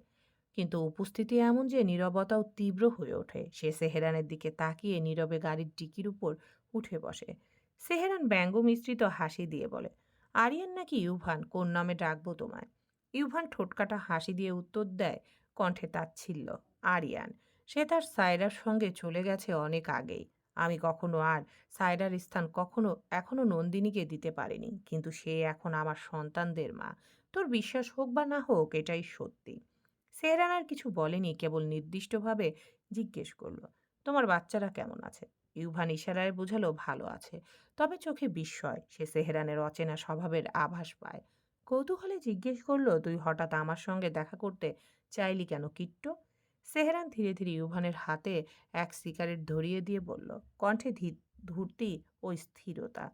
কিন্তু উপস্থিতি এমন যে নীরবতাও তীব্র হয়ে ওঠে। সে সেহেরানের দিকে তাকিয়ে নীরবে গাড়ির ডিকির উপর উঠে বসে। সেহেরান ব্যঙ্গ মিশ্রিত হাসি দিয়ে বলে, আরিয়ান নাকি ইউভান, কোন নামে ডাকবো তোমায়? ইউভান ঠোঁটকাটা হাসি দিয়ে উত্তর দেয়, কণ্ঠে তাচ্ছিল্য। আরিয়ান। সে তার সায়রার সঙ্গে চলে গেছে অনেক আগেই। আমি কখনো আর সায়রার স্থান এখনো নন্দিনীকে দিতে পারিনি, কিন্তু সে এখন আমার সন্তানদের মা। তোর বিশ্বাস হোক বা না হোক, এটাই সত্যি। সেহরান আর কিছু বলেনি, কেবল নির্দিষ্টভাবে জিজ্ঞেস করলো, তোমার বাচ্চারা কেমন আছে? ইউভান ইশারায় বোঝালো ভালো আছে, তবে চোখে বিস্ময়। সে সেহরানের অচেনা স্বভাবের আভাস পায়। কৌতূহলে জিজ্ঞেস করলো, তুই হঠাৎ আমার সঙ্গে দেখা করতে চাইলি কেন কিট্টো? সেহরান ধীরে ধীরে ইউভানের হাতে এক সিগারেট ধরিয়ে দিয়ে বলল, কণ্ঠে ধূর্তি ও স্থিরতা,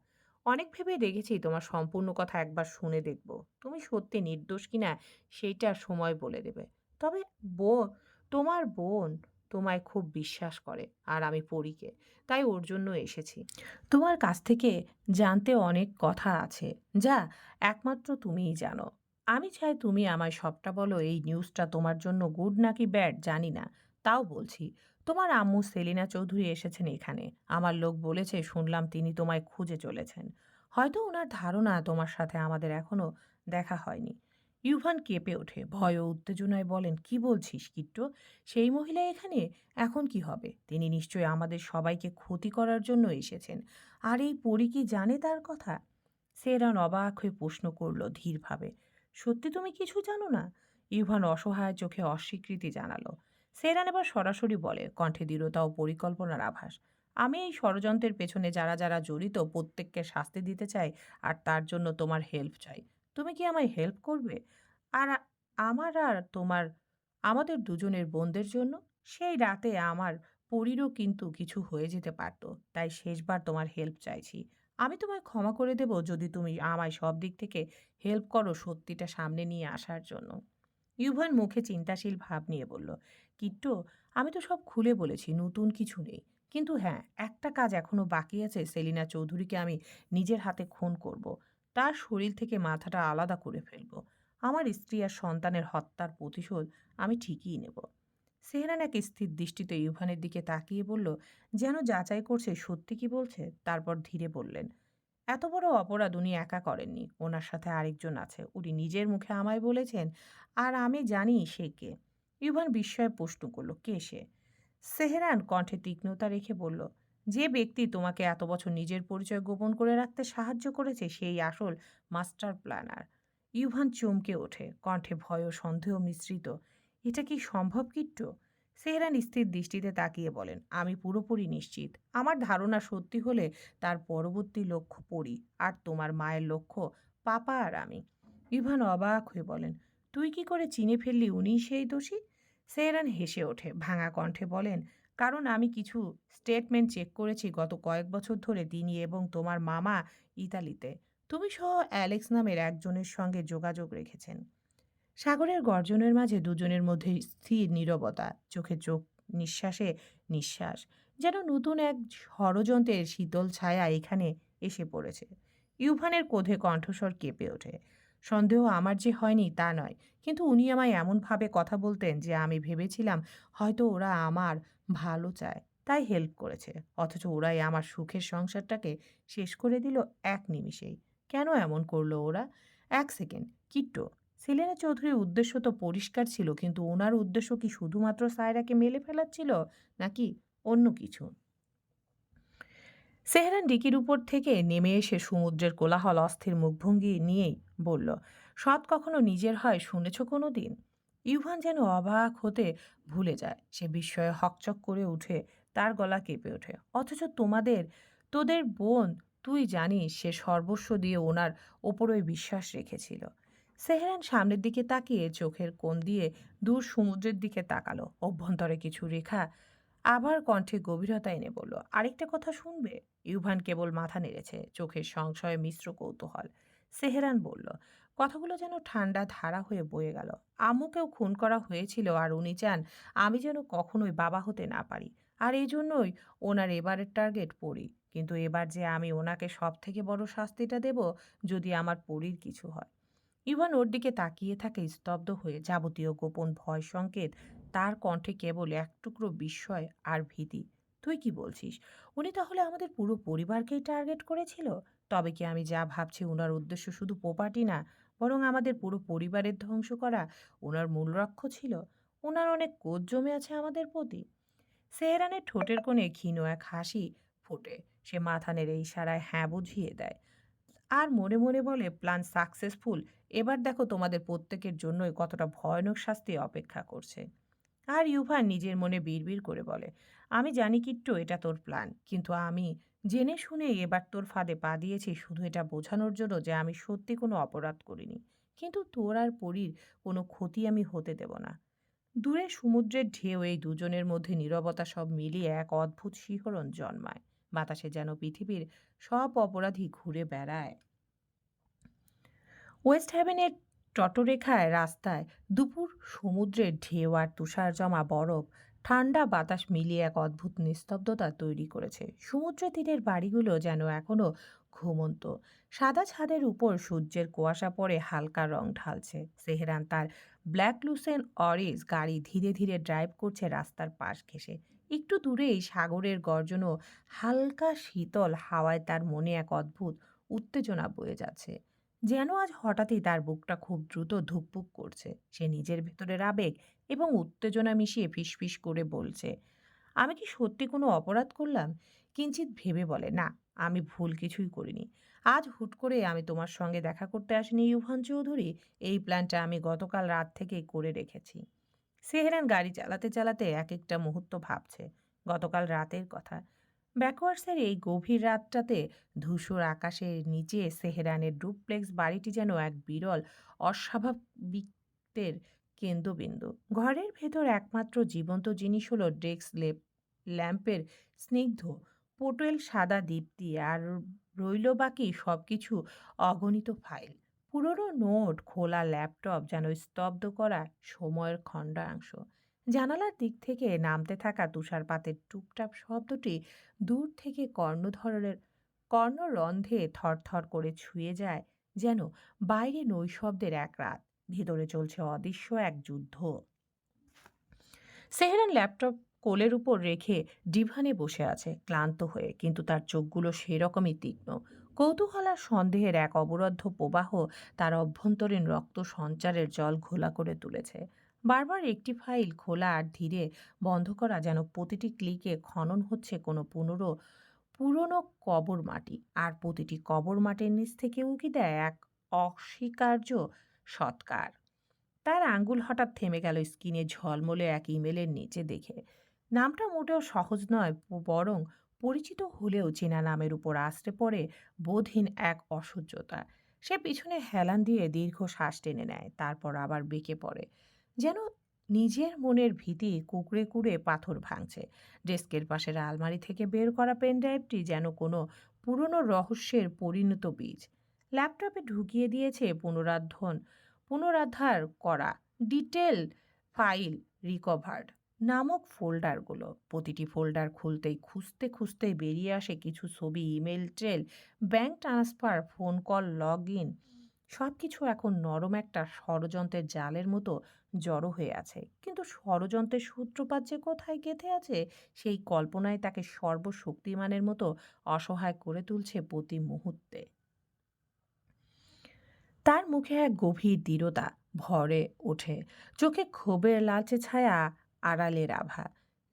অনেক ভেবে দেখেছি তোমার সম্পূর্ণ কথা একবার শুনে দেখব। তুমি সত্যি নির্দোষ কিনা সেইটা সময় বলে দেবে। তবে বোন, তোমার বোন তোমায় খুব বিশ্বাস করে, আর আমি পরীকে, তাই ওর জন্য এসেছি। তোমার কাছ থেকে জানতে অনেক কথা আছে, যা একমাত্র তুমিই জানো। আমি চাই তুমি আমায় সবটা বলো। এই নিউজটা তোমার জন্য গুড নাকি ব্যাড জানি না, তাও বলছি। তোমার আম্মু সেলিনা চৌধুরী এসেছেন এখানে। আমার লোক বলেছে, শুনলাম তিনি তোমায় খুঁজে চলেছেন। হয়তো ওনার ধারণা তোমার সাথে আমাদের এখনো দেখা হয়নি। ইউভান কেঁপে ওঠে, ভয় ও উত্তেজনায় বলেন, কি বলছিস কিট্টো? সেই মহিলা এখানে? এখন কি হবে? তিনি নিশ্চয়ই আমাদের সবাইকে ক্ষতি করার জন্য এসেছেন। আর এই পরী কি জানে তার কথা? সেরান অবাক হয়ে প্রশ্ন করল ধীরভাবে, সত্যি তুমি কিছু জানো না? ইউভান অসহায় চোখে অস্বীকৃতি জানালো। সেরান এবার সরাসরি বলে, কণ্ঠে দৃঢ়তা ও পরিকল্পনার আভাস, আমি এই ষড়যন্ত্রের পেছনে যারা যারা জড়িত প্রত্যেককে শাস্তি দিতে চাই, আর তার জন্য তোমার হেল্প চাই। তুমি কি আমায় হেল্প করবে? আর আমার আর তোমার, আমাদের দুজনের বোনদের জন্য? সেই রাতে আমার পরীরও কিন্তু কিছু হয়ে যেতে পারত। তাই শেষবার তোমার হেল্প চাইছি। আমি তোমায় ক্ষমা করে দেব যদি তুমি আমায় সব দিক থেকে হেল্প করো সত্যিটা সামনে নিয়ে আসার জন্য। ইউভান মুখে চিন্তাশীল ভাব নিয়ে বলল, কিট্টু, আমি তো সব খুলে বলেছি, নতুন কিছু নেই। কিন্তু হ্যাঁ, একটা কাজ এখনো বাকি আছে। সেলিনা চৌধুরীকে আমি নিজের হাতে খুন করব। তার শরীর থেকে মাথাটা আলাদা করে ফেলব। আমার স্ত্রী আর সন্তানের হত্যার প্রতিশোধ আমি ঠিকই নেব। সেহরান এক স্থির দৃষ্টিতে ইউভানের দিকে তাকিয়ে বলল, যেন যাচাই করছে সত্যি কি বলছে। তারপর ধীরে বললেন, এত বড় অপরাধ উনি একা করেননি। ওনার সাথে আরেকজন আছে। উনি নিজের মুখে আমায় বলেছেন। আর আমি জানি সে কে। ইউভান বিস্ময়ে প্রশ্ন করল, কে সে? সেহরান কণ্ঠে তীক্ষ্ণতা রেখে বলল, যে ব্যক্তি তোমাকে এত বছর নিজের পরিচয় গোপন করে রাখতে সাহায্য করেছে সেই আসল মাস্টার প্ল্যানার। ইউভান চমকে ওঠে, কণ্ঠে ভয় ও সন্দেহ মিশ্রিত। এটা কি সম্ভব কিট্টু? সেহরান স্থির দৃষ্টিতে তাকিয়ে বলেন, আমি পুরোপুরি নিশ্চিত। আমার ধারণা সত্যি হলে তার পরবর্তী লক্ষ্য পড়ি, আর তোমার মায়ের লক্ষ্য পাপা আর আমি। ইভান অবাক হয়ে বলেন, তুই কি করে চিনে ফেললি উনিই সেই দোষী? সেহরান হেসে ওঠে, ভাঙা কণ্ঠে বলেন, কারণ আমি কিছু স্টেটমেন্ট চেক করেছি গত কয়েক বছর ধরে তিনি এবং তোমার মামা ইতালিতে তুমি সহ অ্যালেক্স নামের একজনের সঙ্গে যোগাযোগ রেখেছেন। সাগরের গর্জনের মাঝে দুজনের মধ্যে স্থির নীরবতা, চোখে চোখ, নিঃশ্বাসে নিঃশ্বাস। যেন নতুন এক ষড়যন্ত্রের শীতল ছায়া এখানে এসে পড়েছে। ইউভানের ক্রোধে কণ্ঠস্বর কেঁপে ওঠে। সন্দেহ আমার যে হয়নি তা নয়, কিন্তু উনি আমায় এমনভাবে কথা বলতেন যে আমি ভেবেছিলাম হয়তো ওরা আমার ভালো চায়, তাই হেল্প করেছে। অথচ ওরাই আমার সুখের সংসারটাকে শেষ করে দিল এক নিমিষেই। কেন এমন করলো ওরা? এক সেকেন্ড, কিট্টু, সেলেনা চৌধুরীর উদ্দেশ্য তো পরিষ্কার ছিল, কিন্তু ওনার উদ্দেশ্য কি শুধুমাত্র সায়রাকে মেলে ফেলার ছিল, নাকি অন্য কিছু? সেহরান ডিকির উপর থেকে নেমে এসে সমুদ্রের কোলাহল অস্থির মুখভঙ্গি নিয়েই বলল, সৎ কখনো নিজের হয় শুনেছ কোনো দিন? ইউভান যেন অবাক হতে ভুলে যায়। সে বিস্ময়ে হকচক করে উঠে, তার গলা কেঁপে ওঠে। অথচ তোদের বোন, তুই জানিস সে সর্বস্ব দিয়ে ওনার ওপরই বিশ্বাস রেখেছিল। সেহরান সামনের দিকে তাকিয়ে চোখের কোণ দিয়ে দূর সমুদ্রের দিকে তাকালো। অভ্যন্তরে কিছু রেখা আবার কণ্ঠে গভীরতা এনে বলল, আরেকটা কথা শুনবে? ইউভান কেবল মাথা নেড়েছে, চোখের সংশয়ে মিশ্র কৌতূহল। সেহেরান বলল, কথাগুলো যেন ঠান্ডা ধারা হয়ে বয়ে গেল। আম্মুকেও খুন করা হয়েছিল, আর উনি চান আমি যেন কখনোই বাবা হতে না পারি। আর এই জন্যই ওনার এবারের টার্গেট পড়ি। কিন্তু এবার যে আমি ওনাকে সব থেকে বড় শাস্তিটা দেব যদি আমার পরীর কিছু হয়। ইভান ওর দিকে তাকিয়ে থাকে স্তব্ধ হয়ে। যাবতীয় গোপন ভয় সংকেত তার কণ্ঠে কেবল এক টুকরো বিস্ময় আর ভীতি। তুই কি বলছিস? উনি তাহলে আমাদের পুরো পরিবারকেই টার্গেট করেছিল? তবে কি আমি যা ভাবছি ওনার উদ্দেশ্য শুধু প্রপার্টি না, বরং আমাদের পুরো পরিবারের ধ্বংস করা ওনার মূল লক্ষ্য ছিল? ওনার অনেক কোষ জমে আছে আমাদের প্রতি। সেহরানের ঠোঁটের কোণে ক্ষীণ এক হাসি ফোটে। সে মাথা নেড়ে ইশারায় হ্যাঁ বুঝিয়ে দেয়। আর মনে মনে বলে, প্ল্যান সাকসেসফুল। এবার দেখো তোমাদের প্রত্যেকের জন্যই কতটা ভয়ানক শাস্তি অপেক্ষা করছে। আর ইউভান নিজের মনে বিড়বিড় করে বলে, আমি জানি কিট্টু এটা তোর প্ল্যান, কিন্তু আমি জেনে শুনে এবার তোর ফাঁদে পা দিয়েছি শুধু এটা বোঝানোর জন্য যে আমি সত্যি কোনো অপরাধ করিনি। কিন্তু তোর আর পরীর কোনো ক্ষতি আমি হতে দেব না। দূরে সমুদ্রের ঢেউ, এই দুজনের মধ্যে নীরবতা সব মিলিয়ে এক অদ্ভুত শিহরণ জন্মায়। বাতাসে যেন পৃথিবীর সব অপরাধী ঘুরে বেড়ায়। ওয়েস্ট হ্যাভেনের তটরেখায় রাস্তায় দুপুর, সমুদ্রের ঢেউ আর তুষার জমা বরফ, ঠান্ডা বাতাস মিলিয়ে এক অদ্ভুত নিস্তব্ধতা তৈরি করেছে। সমুদ্র তীরের বাড়িগুলো যেন এখনো ঘুমন্ত। সাদা ছাদের উপর সূর্যের কুয়াশা পড়ে হালকা রং ঢালছে। সেহরান তার ব্ল্যাক লুসেন অরিজ গাড়ি ধীরে ধীরে ড্রাইভ করছে রাস্তার পাশ ঘেঁষে। একটু দূরেই সাগরের গর্জনও হালকা শীতল হাওয়ায় তার মনে এক অদ্ভুত উত্তেজনা বয়ে যাচ্ছে। যেন আজ হঠাৎই তার বুকটা খুব দ্রুত ধুকপুক করছে। সে নিজের ভেতরের আবেগ এবং উত্তেজনা মিশিয়ে ফিসফিস করে বলছে, আমি কি সত্যি কোনো অপরাধ করলাম? কিঞ্চিত ভেবে বলে, না, আমি ভুল কিছুই করিনি। আজ হুট করে আমি তোমার সঙ্গে দেখা করতে আসিনি ইউভান চৌধুরী। এই প্ল্যানটা আমি গতকাল রাত থেকেই করে রেখেছি। সেহরান গাড়ি চালাতে চালাতে এক একটা মুহূর্ত ভাবছে গতকাল রাতের কথা। ব্যাকওয়ার্ডসের এই গভীর রাতটাতে ধূসর আকাশের নিচে সেহরানের ডুপ্লেক্স বাড়িটি যেন এক বিরল অস্বাভাবিকদের কেন্দ্রবিন্দু। ঘরের ভেতর একমাত্র জীবন্ত জিনিস হলো ডেস্ক লেপ ল্যাম্পের স্নিগ্ধ পোটেল সাদা দীপ্তি আর রইল বাকি সবকিছু অগণিত ফাইল। পুরনো নোট, খোলা ল্যাপটপ যেন স্তব্ধ করা সময়ের খণ্ডাংশ। জানালার দিক থেকে নামতে থাকা তুষারপাতের টুপটাপ শব্দটি দূর থেকে কর্ণরন্ধে থরথর করে ছুঁয়ে যায়, যেন বাইরে নৈশব্দের এক রাত, ভিতরে চলছে অদৃশ্য এক যুদ্ধ। সেহরান ল্যাপটপ কোলের উপর রেখে ডিভানে বসে আছে, ক্লান্ত হয়ে, কিন্তু তার চোখগুলো সেরকমই তীক্ষ্ণ। কৌতূহল আর সন্দেহের এক অবরুদ্ধ প্রবাহ তার অভ্যন্তরীণ রক্ত সঞ্চারের জল ঘোলা করে তুলেছে। বারবার একটি ফাইল খোলা আর ধীরে বন্ধ করা, যেন প্রতিটি ক্লিকে খনন হচ্ছে কোনো পুরনো কবর মাটি, আর প্রতিটি কবর মাটির নিচ থেকে উকি দেয় এক অস্বীকার্য সৎকার। তার আঙ্গুল হঠাৎ থেমে গেল স্ক্রিনে ঝলমলে এক ইমেলের নিচে দেখে। নামটা মোটেও সহজ নয়, বরং পরিচিত হলেও চেনা নামের উপর আছড়ে পড়ে বোধহীন এক অসহ্যতা। সে পিছনে হেলান দিয়ে দীর্ঘ শ্বাস টেনে নেয়, তারপর আবার বেঁকে পড়ে, যেন নিজের মনের ভীতি কুকড়ে কুড়ে পাথর ভাঙছে। ডেস্কের পাশের আলমারি থেকে বের করা পেনড্রাইভটি যেন কোনো পুরনো রহস্যের পরিণত বীজ। ল্যাপটপে ঢুকিয়ে দিয়েছে পুনরুদ্ধার করা ডিটেল ফাইল রিকভার্ড নামক ফোল্ডারগুলো। প্রতিটি ফোল্ডার খুলতেই খুঁজতে খুঁজতে বেরিয়ে আসে কিছু ছবি, email trail, bank transfer, phone call, log in. সব কিছু এখন নরম একটা ষড়যন্ত্রের জালের মতো জড়ো হয়ে আছে, কিন্তু ষড়যন্ত্রের সূত্রপাত যে কোথায় গেঁথে আছে, সেই কল্পনায় তাকে সর্বশক্তিমানের মতো অসহায় করে তুলছে প্রতি মুহূর্তে। তার মুখে এক গভীর দৃঢ়তা ভরে ওঠে, চোখে ক্ষোভের লালচে ছায়া, আড়ালের আভা।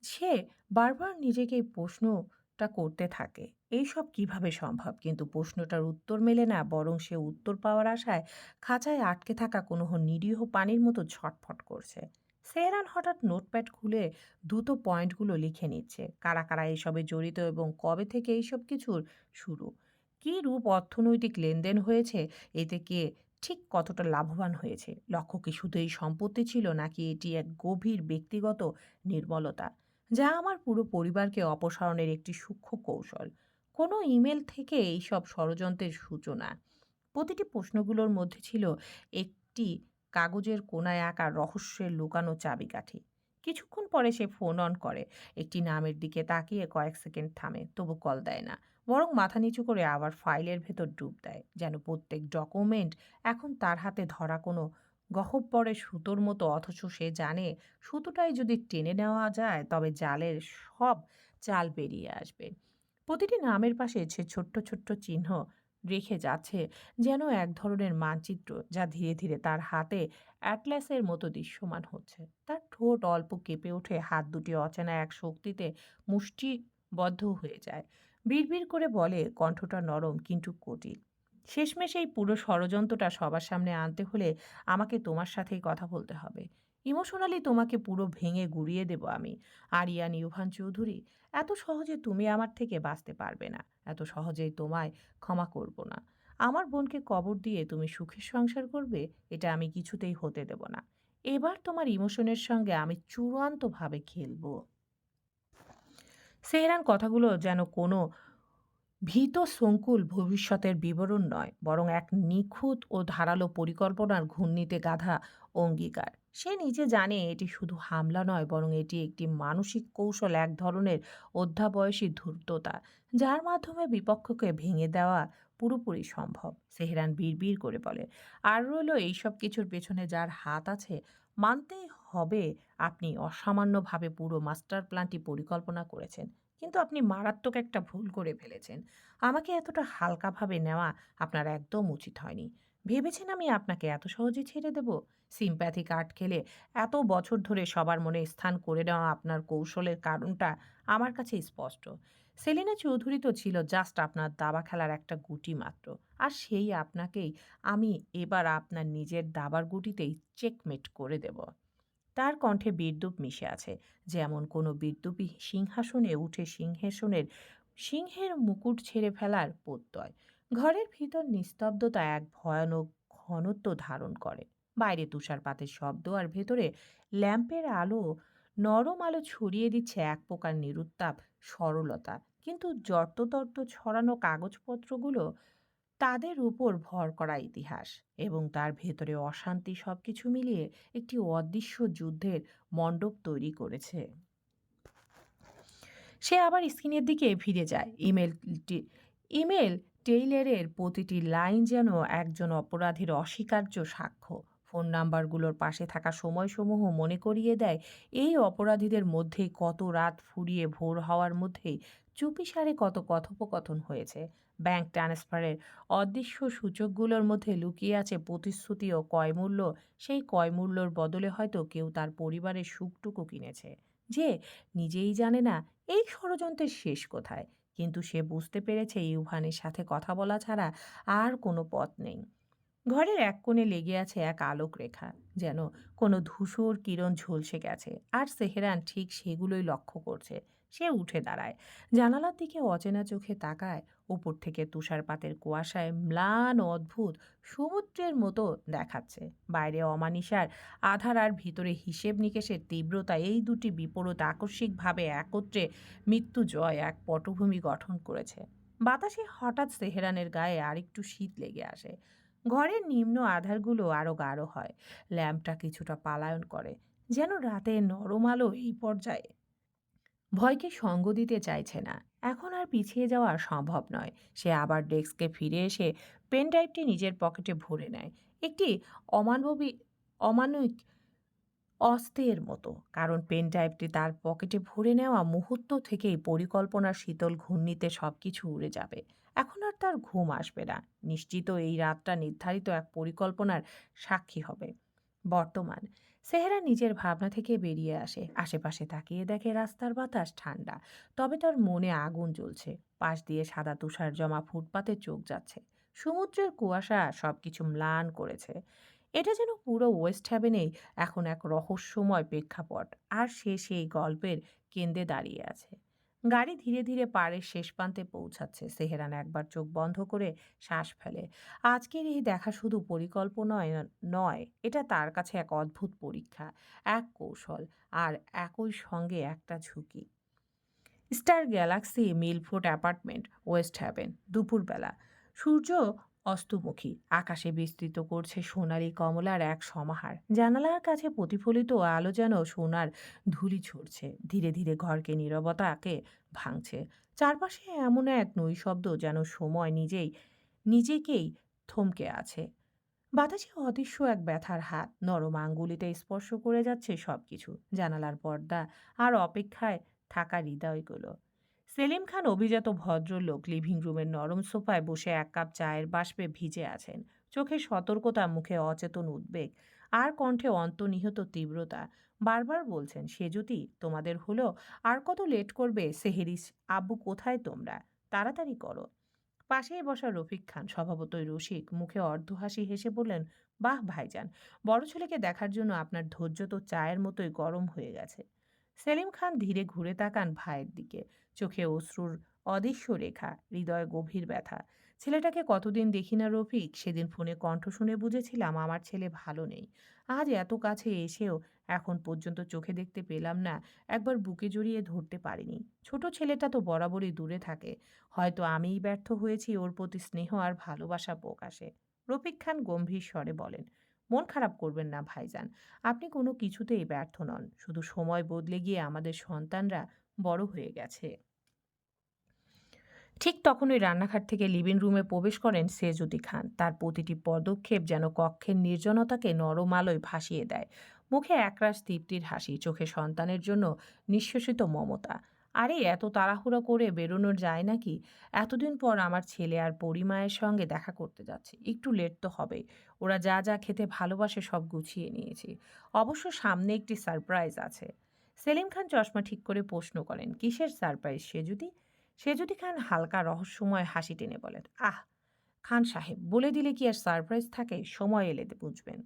সে বারবার নিজেকে এই প্রশ্নটা করতে থাকে, এইসব কিভাবে সম্ভব, কিন্তু প্রশ্নটার উত্তর মেলে না, বরং সে উত্তর পাওয়ার আশায় খাঁচায় আটকে থাকা কোনো নিরীহ পানির মতো ছটফট করছে। সেহরান হঠাৎ নোটপ্যাড খুলে দ্রুত পয়েন্টগুলো লিখে নিচ্ছে, কারা কারা এসবে জড়িত এবং কবে থেকে এইসব কিছুর শুরু, কী রূপ অর্থনৈতিক লেনদেন হয়েছে, এতে কে ঠিক কতটা লাভবান হয়েছে। লক্ষ্য কি শুধু এই সম্পত্তি ছিল, নাকি এটি এক গভীর ব্যক্তিগত নির্মলতা, যা আমার পুরো পরিবারকে অপসারণের একটি সূক্ষ্ম কৌশল। কোনো ইমেল থেকে এইসব ষড়যন্ত্রের সূচনা। প্রতিটি প্রশ্নগুলোর মধ্যে ছিল একটি কাগজের কোনায় আঁকা রহস্যের লুকানো চাবিকাঠি। কিছুক্ষণ পরে সে ফোন অন করে, একটি নামের দিকে তাকিয়ে কয়েক সেকেন্ড থামে, তবু কল দেয় না, বরং মাথা নিচু করে আবার ফাইলের ভেতর ডুব দেয়, যেন প্রত্যেক ডকুমেন্ট এখন তার হাতে ধরা কোনো গহ্বরের সুতোর মতো। অথচ সে জানে, সুতোটাই যদি টেনে নেওয়া যায়, তবে জালের সব চাল বেরিয়ে আসবে। প্রতিটি নামের পাশে সে ছোট্ট ছোট্ট চিহ্ন রেখে যাচ্ছে, যেন এক ধরনের মানচিত্র, যা ধীরে ধীরে তার হাতে অ্যাটলাসের মতো দৃশ্যমান হচ্ছে। তার ঠোঁট অল্প কেঁপে ওঠে, হাত দুটি অচেনা এক শক্তিতে মুষ্টিবদ্ধ হয়ে যায়। বিড়বিড় করে বলে, কণ্ঠটা নরম কিন্তু কঠিন, শেষমেশ এই পুরো ষড়যন্ত্রটা সবার সামনে আনতে হলে আমাকে তোমার সাথেই কথা বলতে হবে। ইমোশনালি তোমাকে পুরো ভেঙে গুঁড়িয়ে দেব আমি। আরিয়ান ইউভান চৌধুরী, এত সহজে তুমি আমার থেকে বাঁচতে পারবে না। এত সহজেই তোমায় ক্ষমা করব না। আমার বোনকে কবর দিয়ে তুমি সুখের সংসার করবে, এটা আমি কিছুতেই হতে দেব না। এবার তোমার ইমোশনের সঙ্গে আমি চূড়ান্তভাবে খেলব। সেহরান কথাগুলো যেন কোনো ভীত সংকুল ভবিষ্যতের বিবরণ নয়, বরং এক নিখুঁত ও ধারালো পরিকল্পনার ঘূর্ণিতে গাঁথা অঙ্গীকার। সে নিজে জানে এটি শুধু হামলা নয়, বরং এটি একটি মানসিক কৌশল, এক ধরনের অধ্যাবয়সী ধূর্ততা, যার মাধ্যমে বিপক্ষকে ভেঙে দেওয়া পুরোপুরি সম্ভব। সেহরান বিড়বিড় করে বলে, আর রইল এইসব কিছুর পেছনে যার হাত আছে, মানতেই হবে আপনি অসামান্যভাবে পুরো মাস্টার প্ল্যানটি পরিকল্পনা করেছেন, কিন্তু আপনি মারাত্মক একটা ভুল করে ফেলেছেন। আমাকে এতটা হালকাভাবে নেওয়া আপনার একদম উচিত হয়নি। ভেবেছেন আমি আপনাকে এত সহজে ছেড়ে দেব? সিম্প্যাথি কার্ড খেলে এত বছর ধরে সবার মনে স্থান করে নেওয়া আপনার কৌশলের কারণটা আমার কাছে স্পষ্ট। সেলিনা চৌধুরী তো ছিল জাস্ট আপনার দাবা খেলার একটা গুটি মাত্র। আর সেই আপনাকেই আমি এবার আপনার নিজের দাবার গুটিতেই চেকমেট করে দেব। তার কণ্ঠে বিদ্রূপ মিশে আছে, যেমন কোনো বিদ্রূপী সিংহাসনে উঠে সিংহের মুকুট ছেড়ে ফেলার প্রত্যয়। ঘরের ভিতর নিস্তব্ধতা এক ভয়ানক ঘনত্ব ধারণ করে। বাইরে তুষারপাতের শব্দ, আর ভেতরে ল্যাম্পের আলো নরম আলো ছড়িয়ে দিচ্ছে এক প্রকার নিরুত্তাপ সরলতা, কিন্তু যত্রতত্র ছড়ানো কাগজপত্রগুলো তাদের উপর ভর করা ইতিহাস এবং তার ভেতরে অশান্তি সবকিছু মিলিয়ে একটি অদৃশ্য যুদ্ধের মণ্ডপ তৈরি করেছে। সে আবার স্ক্রিনের দিকে ফিরে যায়। ইমেল টেইলরের প্রতিটি লাইন যেন একজন অপরাধীর অস্বীকার্য সাক্ষ্য। ফোন নাম্বারগুলোর পাশে থাকা সময়সমূহ মনে করিয়ে দেয় এই অপরাধীদের মধ্যেই কত রাত ফুরিয়ে ভোর হওয়ার মধ্যেই চুপিসারে কত কথোপকথন হয়েছে। ব্যাংক ট্রান্সফারের অদৃশ্য সূচকগুলোর মধ্যে লুকিয়ে আছে প্রতিশ্রুতি ও ক্রয়মূল্য। সেই ক্রয়মূল্যর বদলে হয়তো কেউ তার পরিবারের সুখটুকু কিনেছে, যে নিজেই জানে না এই ষড়যন্ত্রের শেষ কোথায়। কিন্তু সে বুঝতে পেরেছে ইউভানের সাথে কথা বলা ছাড়া আর কোনো পথ নেই। ঘরের এক কোণে লেগে আছে এক আলোক রেখা, যেন কোনো ধূসর কিরণ ঝলসে গেছে, আর সেহেরান ঠিক সেগুলোই লক্ষ্য করছে। সে উঠে দাঁড়ায়, জানালার দিকে অচেনা চোখে তাকায়। উপর থেকে তুষারপাতের কুয়াশায় ম্লান অদ্ভুত সমুদ্রের মতো দেখাচ্ছে। বাইরে অমানিসার আধার আর ভিতরে হিসেব নিকেশের তীব্রতা, এই দুটি বিপরীত আকস্মিকভাবে একত্রে মৃত্যু জয় এক পটভূমি গঠন করেছে। বাতাসে হঠাৎ সেহেরানের গায়ে আরেকটু শীত লেগে আসে। ঘরের নিম্ন আধারগুলো আরো গাঢ় হয়। ল্যাম্পটা কিছুটা পালায়ন করে, যেন রাতের নরম আলো এই পর্যায়ে ভয়কে সঙ্গ দিতে চাইছে না। এখন আর পিছিয়ে যাওয়া সম্ভব নয়। সে আবার ডেস্কে ফিরে এসে পেন ড্রাইভটি নিজের পকেটে ভরে নেয়। একটি অমানবিক অমানবিক অস্থির মতো, কারণ পেন ড্রাইভটি তার পকেটে ভরে নেওয়া মুহূর্ত থেকেই পরিকল্পনার শীতল ঘূর্ণিতে সবকিছু উড়ে যাবে। এখন আর তার ঘুম আসবে না। নিশ্চিত এই রাতটা নির্ধারিত এক পরিকল্পনার সাক্ষী হবে। বর্তমান সেহেরা নিজের ভাবনা থেকে বেরিয়ে আসে। আশেপাশে তাকিয়ে দেখে রাস্তার বাতাস ঠান্ডা, তবে তার মনে আগুন জ্বলছে। পাশ দিয়ে সাদা তুষার জমা ফুটপাতে চোখ যাচ্ছে। সমুদ্রের কুয়াশা সবকিছু ম্লান করেছে। এটা যেন পুরো ওয়েস্ট হ্যাভেনেই এখন এক রহস্যময় প্রেক্ষাপট, আর সে সেই গল্পের কেন্দ্রে দাঁড়িয়ে আছে। গাড়ি ধীরে ধীরে পাড়ের শেষ প্রান্তে পৌঁছাচ্ছে। সেহেরান একবার চোখ বন্ধ করে শ্বাস ফেলে। আজকের এই দেখা শুধু পরিকল্পনায় নয়, এটা তার কাছে এক অদ্ভুত পরীক্ষা, এক কৌশল, আর একই সঙ্গে একটা ঝুঁকি। Star Galaxy Milford Apartment, West Haven. দুপুরবেলা সূর্য অস্তমুখী, আকাশে বিস্তৃত করছে সোনালি কমলার এক সমাহার। জানালার কাছে প্রতিফলিত আলো যেন সোনার ধূলি ছড়ছে, ধীরে ধীরে ঘরকে নীরবতাকে ভাঙছে। চারপাশে এমন এক নৈশব্দ, যেন সময় নিজেই নিজেকেই থমকে আছে। বাতাসে অদৃশ্য এক ব্যথার হাত নরম আঙ্গুলিতে স্পর্শ করে যাচ্ছে সবকিছু, জানালার পর্দা আর অপেক্ষায় থাকা হৃদয়গুলো। সেলিম খান, অভিজাত ভদ্রলোক, লিভিং রুমের নরম সোফায় বসে এক কাপ চায়ের বাষ্পে ভিজে আছেন। চোখে সতর্কতা, মুখে অচেতন উদ্বেগ, আর কণ্ঠে অন্তর্নিহিত তীব্রতা। বারবার বলছেন, সেজুতি তোমাদের হলো, আর কত লেট করবে? সেহেরিস আব্বু কোথায় তোমরা? তাড়াতাড়ি করো। পাশেই বসা রফিক খান, স্বভাবতই রসিক, মুখে অর্ধ হাসি হেসে বললেন, বাহ ভাইজান, বড় ছেলেকে দেখার জন্য আপনার ধৈর্য তো চায়ের মতোই গরম হয়ে গেছে। সেলিম খান ধীরে ঘুরে তাকান ভাইয়ের দিকে, চোখে অশ্রুর অদৃশ্য রেখা, হৃদয়ে গভীর ব্যথা। ছেলেটাকে কতদিন দেখি না রফিক, সেদিন ফোনে কণ্ঠ শুনে বুঝেছিলাম আমার ছেলে ভালো নেই। আজ এত কাছে এসেও এখন পর্যন্ত চোখে দেখতে পেলাম না, একবার বুকে জড়িয়ে ধরতে পারিনি। ছোট ছেলেটা তো বরাবরই দূরে থাকে, হয়তো আমিই ব্যর্থ হয়েছি ওর প্রতি স্নেহ আর ভালোবাসা প্রকাশে। রফিক খান গম্ভীর স্বরে বলেন, মন খারাপ করবেন না ভাইজান, আপনি কোনো কিছুতেই ব্যর্থ নন, শুধু সময় বদলে গিয়ে আমাদের সন্তানরা বড় হয়ে গেছে। ঠিক তখনই রান্নাঘর থেকে লিভিং রুমে প্রবেশ করেন সেজুদি খান। তার প্রতিটি পদক্ষেপ যেন কক্ষের নির্জনতাকে নরম আলোয় ভাসিয়ে দেয়। মুখে একরাশ তৃপ্তির হাসি, চোখে সন্তানের জন্য নিঃশেষিত মমতা। আরে এত তাড়াহুড়ো করে বেরোনোর যায় নাকি? এতদিন পর আমার ছেলে আর পরিমায়ের সঙ্গে দেখা করতে যাচ্ছি, একটু লেট তো হবেই। ওরা যা যা খেতে ভালোবাসে সব গুছিয়ে নিয়েছি। অবশ্য সামনে একটি সারপ্রাইজ আছে। সেলিম খান চশমা ঠিক করে প্রশ্ন করেন, কিসের সারপ্রাইজ সেজুদি? সেজুদি খান হালকা রহস্যময় হাসি টেনে বলেন, আহ খান সাহেব, বলে দিলে কি আর সারপ্রাইজ থাকে? সময় এলে বুঝবেন।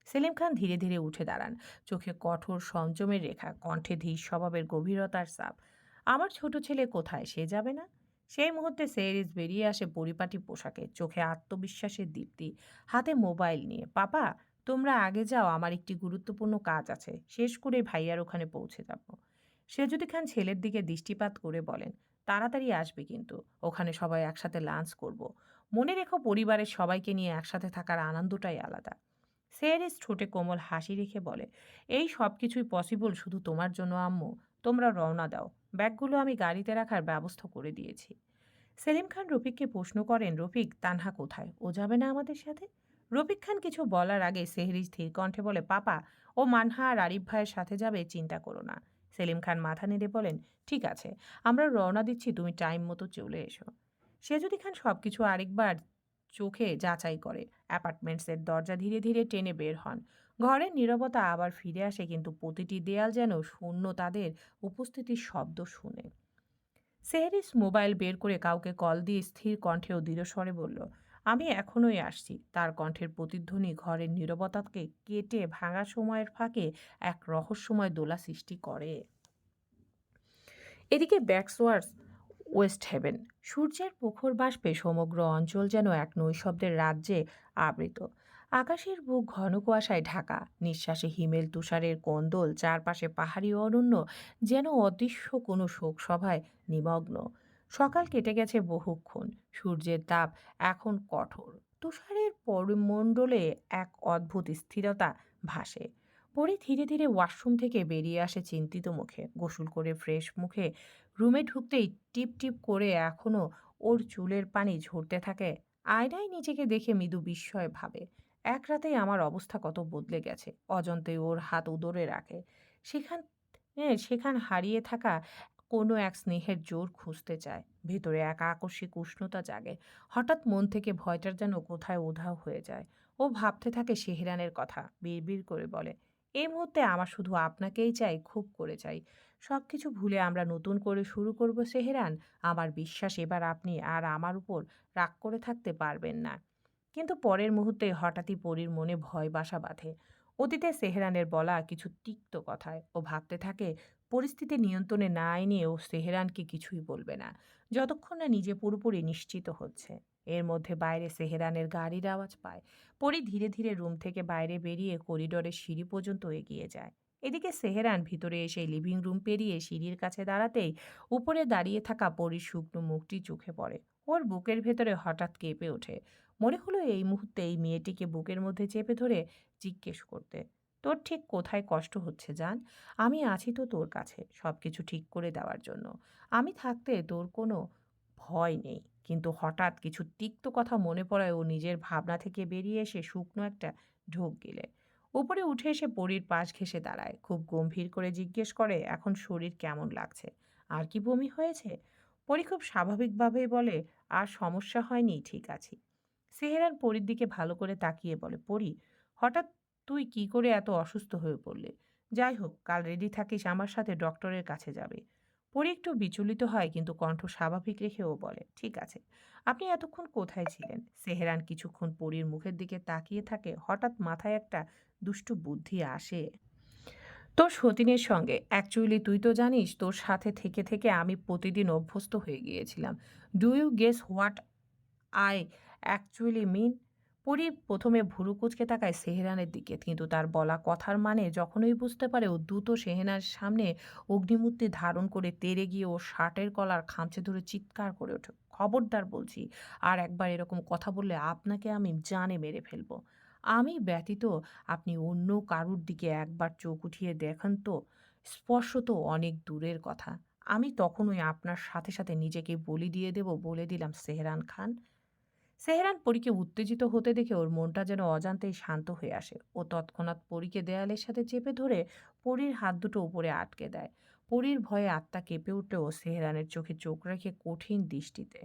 সেলিম খান ধীরে ধীরে উঠে দাঁড়ান, চোখে কঠোর সংযমের রেখা, কণ্ঠে ধীর স্বভাবের গভীরতার চাপ। আমার ছোট ছেলে কোথায়, সে যাবে না? সেই মুহূর্তে সেরিস বেরিয়ে আসে পরিপাটি পোশাকে, চোখে আত্মবিশ্বাসের দীপ্তি, হাতে মোবাইল নিয়ে। পাপা, তোমরা আগে যাও, আমার একটি গুরুত্বপূর্ণ কাজ আছে। শেষ করে ভাইয়ার ওখানে পৌঁছে যাব। সেজুদি খান ছেলের দিকে দৃষ্টিপাত করে বলেন, তাড়াতাড়ি আসবে কিন্তু। ওখানে সবাই একসাথে লাঞ্চ করব। মনে রেখো পরিবারের সবাইকে নিয়ে একসাথে থাকার আনন্দটাই আলাদা। সেরিস ঠোঁটে কোমল হাসি রেখে বলে, এই সব কিছুই পসিবল শুধু তোমার জন্য আম্মু। তোমরা রওনা দাও। ব্যাগগুলো আমি গাড়িতে রাখার ব্যবস্থা করে দিয়েছি। সেলিম খান রফিককে প্রশ্ন করেন, রফিক, তানহা কোথায়? ও যাবে না আমাদের সাথে? রফিক খান কিছু বলার আগে সেহরি স্থির কণ্ঠে বলে, পাপা, ও মানহা আর আরিফ ভাইয়ের সাথে যাবে, চিন্তা করো না। সেলিম খান মাথা নেড়ে বলেন, ঠিক আছে, আমরা রওনা দিচ্ছি, তুমি টাইম মতো চলে এসো। সেজুদি খান সবকিছু আরেকবার চোখে যাচাই করে। অ্যাপার্টমেন্টসের দরজা ধীরে ধীরে টেনে বের হন। ঘরের নীরবতা আবার ফিরে আসে, কিন্তু প্রতিটি দেয়াল যেন শূন্য তাদের উপস্থিতির শব্দ শুনে। সেহরিস মোবাইল বের করে কাউকে কল দিয়ে স্থির কণ্ঠে ও দৃঢ়স্বরে বলল, আমি এখনই আসছি। তার কণ্ঠের প্রতিধ্বনি ঘরের নীরবতাকে কেটে ভাঙা সময়ের ফাঁকে এক রহস্যময় দোলা সৃষ্টি করে। এদিকে ব্যাকসওয়ার্স ওয়েস্ট হেভেন, সূর্যের প্রখর বাষ্পে সমগ্র অঞ্চল যেন এক নৈশব্দের রাজ্যে আবৃত। আকাশের বুক ঘন কুয়াশায় ঢাকা, নিঃশ্বাসে হিমেল তুষারের কোন্দল, চারপাশে পাহাড়ি অরণ্য যেন অদৃশ্য কোনো শোকসভায় নিমগ্ন। সকাল কেটে গেছে বহুক্ষণ, সূর্যের তাপ এখন কঠোর। তুষারের পরিমণ্ডলে এক অদ্ভুত স্থিরতা ভাসে। পরে ধীরে ধীরে ওয়াশরুম থেকে বেরিয়ে আসে চিন্তিত মুখে। গোসল করে ফ্রেশ মুখে রুমে ঢুকতেই টিপ টিপ করে এখনো ওর চুলের পানি ঝরতে থাকে। আয়নায় নিজেকে দেখে মৃদু বিস্ময় ভাবে, এক রাতেই আমার অবস্থা কত বদলে গেছে। অজান্তে ওর হাত উদরে রাখে। সেখান সেখান হারিয়ে থাকা কোনো এক স্নেহের জোর খুঁজতে চায়। ভেতরে এক আকস্মিক উষ্ণতা জাগে। হঠাৎ মন থেকে ভয়টার যেন কোথায় উধাও হয়ে যায়। ও ভাবতে থাকে সেহরানের কথা, বিড়বিড় করে বলে, এই মুহূর্তে আমার শুধু আপনাকেই চাই, খুব করে চাই। সবকিছু ভুলে আমরা নতুন করে শুরু করব সেহরান। আমার বিশ্বাস এবার আপনি আর আমার উপর রাগ করে থাকতে পারবেন না। কিন্তু পরের মুহূর্তে হঠাৎই পরীর মনে ভয় বাসা বাঁধে। অতীতে সেহরানের বলা কিছু তিক্ত কথায় ও ভাবতে থাকে, পরিস্থিতি নিয়ন্ত্রণে না এনে ও সেহরানকে কিছুই বলবে না, যতক্ষণ না নিজে পুরোপুরি নিশ্চিত হচ্ছে। এর মধ্যে বাইরে সেহরানের গাড়ির আওয়াজ পায়। পরি ধীরে ধীরে রুম থেকে বাইরে বেরিয়ে করিডোরের সিঁড়ি পর্যন্ত এগিয়ে যায়। এদিকে সেহরান ভিতরে এসে লিভিং রুম পেরিয়ে সিঁড়ির কাছে দাঁড়াতেই উপরে দাঁড়িয়ে থাকা পরীর শুকনো মুখটি চোখে পড়ে। ওর বুকের ভেতরে হঠাৎ কেঁপে ওঠে। মনে হলো এই মুহূর্তে এই মেয়েটিকে বুকের মধ্যে চেপে ধরে জিজ্ঞেস করতে, তোর ঠিক কোথায় কষ্ট হচ্ছে জান? আমি আছি তো তোর কাছে, সব কিছু ঠিক করে দেওয়ার জন্য। আমি থাকতে তোর কোনো ভয় নেই। কিন্তু হঠাৎ কিছু তিক্ত কথা মনে পড়ায় ও নিজের ভাবনা থেকে বেরিয়ে এসে শুকনো একটা ঢোক গিলে উপরে উঠে এসে পরীর পাশ ঘেঁষে দাঁড়ায়। খুব গম্ভীর করে জিজ্ঞেস করে, এখন শরীর কেমন লাগছে? আর কি বমি হয়েছে? পরী খুব স্বাভাবিকভাবেই বলে, আর সমস্যা হয়নি, ঠিক আছি। সেহেরান পরীর দিকে ভালো করে তাকিয়ে বলে, পরী, হঠাৎ তুই কি করে এত অসুস্থ হয়ে পড়লে? যাই হোক, কাল রেডি থাকিস, আমার সাথে ডক্টরের কাছে যাবে। পরী একটু বিচলিত হয়, কিন্তু কণ্ঠ স্বাভাবিক রেখে ও বলে, ঠিক আছে। আপনি এতক্ষণ কোথায় ছিলেন? সেহেরান কিছুক্ষণ পরীর মুখের দিকে তাকিয়ে থাকে। হঠাৎ মাথায় একটা দুষ্টু বুদ্ধি আসে। তোর সতীনের সঙ্গে, অ্যাকচুয়ালি তুই তো জানিস, তোর সাথে থেকে থেকে আমি প্রতিদিন অভ্যস্ত হয়ে গিয়েছিলাম। Do you guess what I actually mean? Pari প্রথমে ভুরু কুঁচকে তাকায় সেহরানের দিকে, কিন্তু তার বলা কথার মানে যখনই বুঝতে পারে, ও দ্রুত সেহেনার সামনে অগ্নিমূর্তি ধারণ করে তেড়ে গিয়ে ওর শার্টের কলার খামচে ধরে চিৎকার করে ওঠে, খবরদার বলছি, আর একবার এরকম কথা বললে আপনাকে আমি জানে মেরে ফেলবো। আমি ব্যতীত আপনি অন্য কারুর দিকে একবার চোখ উঠিয়ে দেখেন তো। স্পর্শ তো অনেক দূরের কথা। আমি তখনই আপনার সাথে সাথে নিজেকে বলি দিয়ে দেব, বলে দিলাম সেহরান খান। সেহরান পরীকে উত্তেজিত হতে দেখে ওর মনটা যেন অজান্তেই শান্ত হয়ে আসে। ও তৎক্ষণাৎ পরীকে দেয়ালের সাথে চেপে ধরে পরীর হাত দুটো উপরে আটকে দেয়। পরীর ভয়ে আত্মা কেঁপে উঠলেও সেহরানের চোখে চোখ রাখে কঠিন দৃষ্টিতে।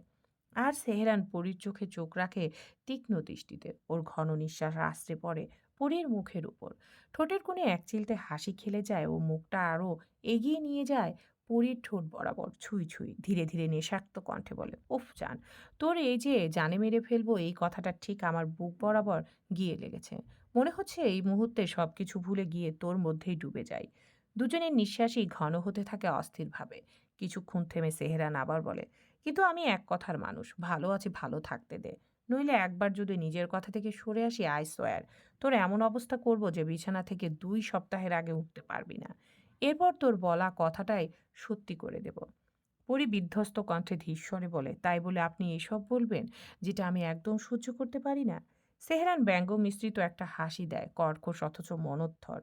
আর সেহরান পরীর চোখে চোখ রাখে তীক্ষ্ণ দৃষ্টিতে। ওর ঘন নিঃশ্বাস আশ্রে পড়ে পরীর মুখের উপর। ঠোঁটের কোণে এক চিলতে হাসি খেলে যায়। ও মুখটা আরো এগিয়ে নিয়ে যায় পরীর ঠোঁট বরাবর, ছুঁই ছুঁই। ধীরে ধীরে নেশাক্ত কণ্ঠে বলে, উফ জান, তোর এই যে জানে মেরে ফেলবো এই কথাটা ঠিক আমার বুক বরাবর গিয়ে লেগেছে। মনে হচ্ছে এই মুহূর্তে সবকিছু ভুলে গিয়ে তোর মধ্যেই ডুবে যাই। দুজনের নিঃশ্বাসই ঘন হতে থাকে অস্থিরভাবে। কিছুক্ষণ থেমে সেহরান আবার বলে, কিন্তু আমি এক কথার মানুষ, ভালো আছি, ভালো থাকতে দে। নইলে একবার যদি নিজের কথা থেকে সরে আসি, আই সোয়ার তোর এমন অবস্থা করব যে বিছানা থেকে 2 সপ্তাহের আগে উঠতে পারবি না। এরপর তোর বলা কথাটাই সত্যি করে দেব। পরি বিধ্বস্ত কণ্ঠে ধীর বলে, তাই বলে আপনি এসব বলবেন যেটা আমি একদম সহ্য করতে পারি না? সেহরান ব্যঙ্গ মিশ্রিত একটা হাসি দেয়, কর্কশ অথচ মনোদ্ধর।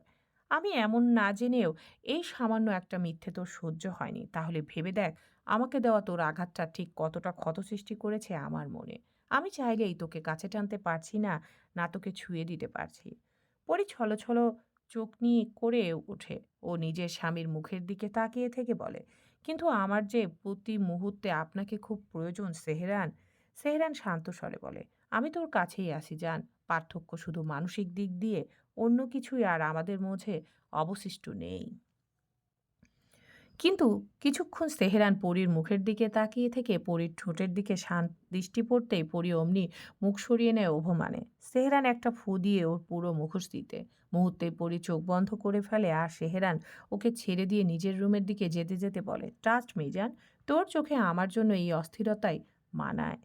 আমি এমন না জেনেও এই সামান্য একটা মিথ্যে তোর সহ্য হয়নি, তাহলে ভেবে দেখ আমাকে দেওয়া তোর আঘাতটা ঠিক কতটা ক্ষত সৃষ্টি করেছে আমার মনে। আমি চাইলেই তোকে কাছে টানতে পারছি না, না তোকে ছুঁয়ে দিতে পারছি। পরি ছলো ছলো চোখ নিয়ে করে ওঠে ও নিজের স্বামীর মুখের দিকে তাকিয়ে থেকে বলে, কিন্তু আমার যে প্রতি মুহূর্তে আপনাকে খুব প্রয়োজন সেহরান। সেহরান শান্ত স্বরে বলে, আমি তোর কাছেই আসি জান। পার্থক্য শুধু মানসিক দিক দিয়ে, অন্য কিছুই আর আমাদের মাঝে অবশিষ্ট নেই। কিন্তু কিছুক্ষণ তেহরান পরীর মুখের দিকে তাকিয়ে থেকে পরীর ঠোঁটের দিকে শান্ত দৃষ্টি পড়তেই পরী অমনি মুখ সরিয়ে নেয় অভিমানে। সেহরান একটা ফু দিয়ে ওর পুরো মুখোশ দিতে মুহূর্তে পরী চোখ বন্ধ করে ফেলে, আর সেহরান ওকে ছেড়ে দিয়ে নিজের রুমের দিকে যেতে যেতে বলে, ট্রাস্ট মি জান, তোর চোখে আমার জন্য এই অস্থিরতাই মানায়।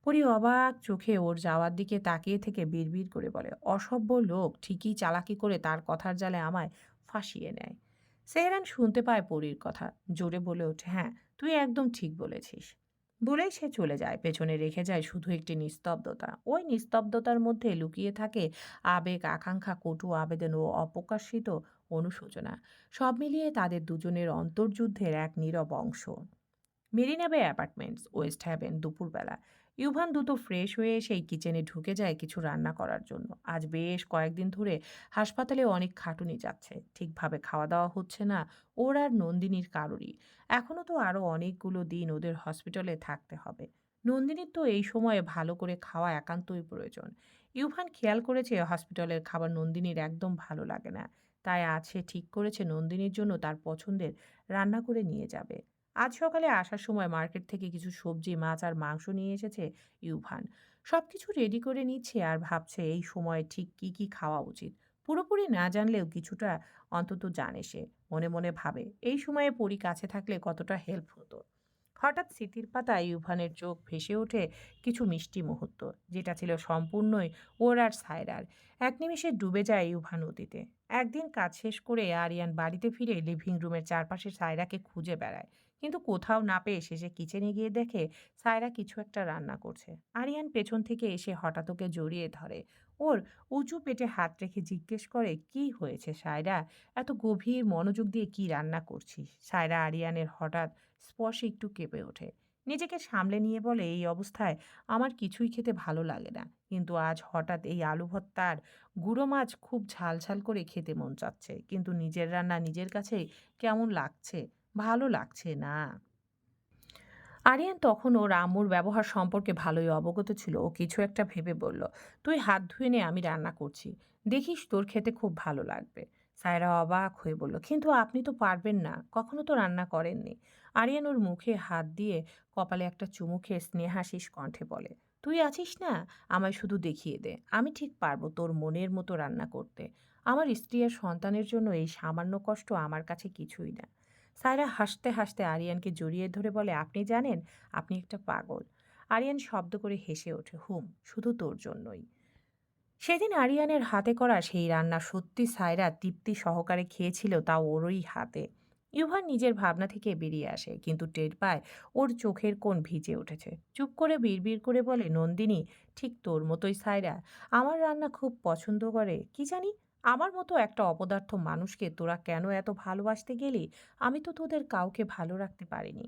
পরী অবাক চোখে ওর যাওয়ার দিকে তাকিয়ে থেকে বিড়বিড় করে বলে, অসভ্য লোক ঠিকই চালাকি করে তার কথার জালে আমায় ফাঁসিয়ে নেয়। সেহরান শুনতে পায় পরীর কথা, জোরে বলে ওঠে, হ্যাঁ তুই একদম ঠিক বলেছিস। বলেই সে চলে যায়, পেছনে রেখে যায় শুধু একটি নিস্তব্ধতা। ওই নিস্তব্ধতার মধ্যে লুকিয়ে থাকে আবেগ, আকাঙ্ক্ষা, কটু আবেদন ও অপ্রকাশিত অনুশোচনা। সব মিলিয়ে তাদের দুজনের অন্তর্যুদ্ধের এক নীরব অংশ। মেরিনা বে অ্যাপার্টমেন্টস, ওয়েস্ট হ্যাভেন, দুপুরবেলা। ইউভান দ্রুত ফ্রেশ হয়ে সেই কিচেনে ঢুকে যায় কিছু রান্না করার জন্য। আজ বেশ কয়েকদিন ধরে হাসপাতালে অনেক খাটুনি যাচ্ছে, ঠিকভাবে খাওয়া দাওয়া হচ্ছে না ওর আর নন্দিনীর কারোরই। এখনও তো আরও অনেকগুলো দিন ওদের হসপিটালে থাকতে হবে। নন্দিনীর তো এই সময়ে ভালো করে খাওয়া একান্তই প্রয়োজন। ইউভান খেয়াল করেছে হসপিটালের খাবার নন্দিনীর একদম ভালো লাগে না। তাই আজ সে ঠিক করেছে নন্দিনীর জন্য তার পছন্দের রান্না করে নিয়ে যাবে। আজ সকালে আসার সময় মার্কেট থেকে কিছু সবজি, মাছ আর মাংস নিয়ে এসেছে ইউভান। সবকিছু রেডি করে নিচ্ছে আর ভাবছে এই সময়ে ঠিক কি কি খাওয়া উচিত। পুরোপুরি না জানলেও কিছুটা অন্তত জানে সে। মনে মনে ভাবে এই সময়ে পরি কাছে থাকলে কতটা হেল্প হতো। হঠাৎ স্মৃতির পাতায় ইউভানের চোখ ভেসে ওঠে কিছু মিষ্টি মুহূর্ত, যেটা ছিল সম্পূর্ণই ওর আর সায়রার। এক নিমিষে ডুবে যায় ইউভান অতীতে। একদিন কাজ শেষ করে আরিয়ান বাড়িতে ফিরে লিভিং রুমের চারপাশে সায়রাকে খুঁজে বেড়ায়, কিন্তু কোথাও না পেয়ে শেষে কিচেনে গিয়ে দেখে সায়রা কিছু একটা রান্না করছে। আরিয়ান পেছন থেকে এসে হঠাৎ ওকে জড়িয়ে ধরে। ওর উঁচু পেটে হাত রেখে জিজ্ঞেস করে, কি হয়েছে সায়রা, এত গভীর মনোযোগ দিয়ে কি রান্না করছিস? সায়রা আরিয়ানের হঠাৎ স্পর্শে একটু কেঁপে ওঠে। নিজেকে সামলে নিয়ে বলে, এই অবস্থায় আমার কিছুই খেতে ভালো লাগে না, কিন্তু আজ হঠাৎ এই আলু ভর্তার গুঁড়ো মাছ খুব ঝাল ঝাল করে খেতে মন চাচ্ছে, কিন্তু নিজের রান্না নিজের কাছে কেমন লাগছে, ভালো লাগছে না। আরিয়ান তখন ওর আম্মুর ব্যবহার সম্পর্কে ভালোই অবগত ছিল। ও কিছু একটা ভেবে বলল, তুই হাত ধুয়ে নে, আমি রান্না করছি, দেখিস তোর খেতে খুব ভালো লাগবে। সায়রা অবাক হয়ে বলল, কিন্তু আপনি তো পারবেন না, কখনো তো রান্না করেননি। আরিয়ান ওর মুখে হাত দিয়ে কপালে একটা চুমু খেয়ে স্নেহাশিস কণ্ঠে বলে, তুই আছিস না, আমায় শুধু দেখিয়ে দে, আমি ঠিক পারবো তোর মনের মতো রান্না করতে। আমার স্ত্রী আর সন্তানের জন্য এই সামান্য কষ্ট আমার কাছে কিছুই না। সায়রা হাসতে হাসতে আরিয়ানকে জড়িয়ে ধরে বলে, আপনি জানেন আপনি একটা পাগল। আরিয়ান শব্দ করে হেসে ওঠে, হুম, শুধু তোর জন্যই। সেদিন আরিয়ানের হাতে করা সেই রান্না সত্যি সায়রা তৃপ্তি সহকারে খেয়েছিল, তাও ওরই হাতে। ইউভান নিজের ভাবনা থেকে বেরিয়ে আসে, কিন্তু টের পায় ওর চোখের কোণ ভিজে উঠেছে। চুপ করে বিড়বিড় করে বলে, নন্দিনী, ঠিক তোর মতোই সায়রা আমার রান্না খুব পছন্দ করে। কি জানি আমার মতো একটা অপদার্থ মানুষকে তোরা কেন এত ভালোবাসতে গেলি? আমি তো তোদের কাউকে ভালো রাখতে পারিনি।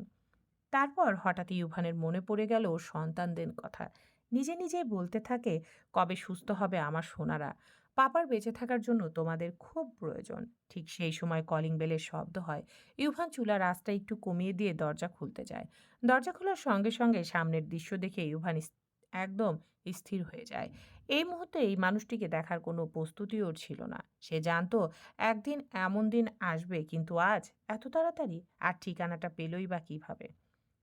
তারপর হঠাৎ ইউভানের মনে পড়ে গেল ওর সন্তানদের কথা। নিজে নিজেই বলতে থাকে, কবে সুস্থ হবে আমার সোনারা, পাপার বেঁচে থাকার জন্য তোমাদের খুব প্রয়োজন। ঠিক সেই সময় কলিং বেলের শব্দ হয়। ইউভান চুলার আঁচটা একটু কমিয়ে দিয়ে দরজা খুলতে যায়। দরজা খোলার সঙ্গে সঙ্গে সামনের দৃশ্য দেখে ইউভান একদম স্থির হয়ে যায়। এই মুহূর্তে এই মানুষটিকে দেখার কোনো প্রস্তুতি ওর ছিল না। সে জানতো একদিন এমন দিন আসবে, কিন্তু আজ এত তাড়াতাড়ি, আর ঠিকানাটা পেলই বা কিভাবে।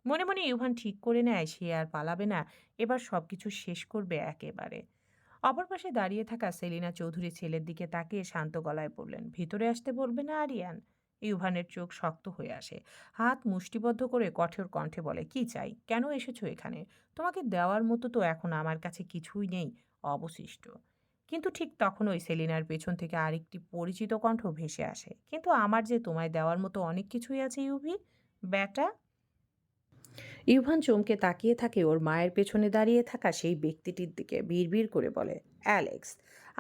মনে মনে ইউভান ঠিক করে নেয় সে আর পালাবে না, এবার সবকিছু শেষ করবে একেবারে। অপর পাশে দাঁড়িয়ে থাকা সেলিনা চৌধুরী ছেলের দিকে তাকিয়ে শান্ত গলায় বললেন, ভিতরে আসতে বলবে না আরিয়ান? ইউভানের চোখ শক্ত হয়ে আসে। হাত মুষ্টিবদ্ধ করে কঠোর কণ্ঠে বলে, কি চাই, কেন এসেছো এখানে? তোমাকে দেওয়ার মতো তো এখন আমার কাছে কিছুই নেই অবশিষ্ট। কিন্তু ঠিক তখনই সেলিনার পেছন থেকে আরেকটি পরিচিত কণ্ঠ ভেসে আসে, কিন্তু আমার যে তোমায় দেওয়ার মতো অনেক কিছুই আছে ইউভি, ব্যাটা। ইউভান চমকে তাকিয়ে থাকে ওর মায়ের পেছনে দাঁড়িয়ে থাকা সেই ব্যক্তিটির দিকে, বিড়বিড় করে বলে, অ্যালেক্স।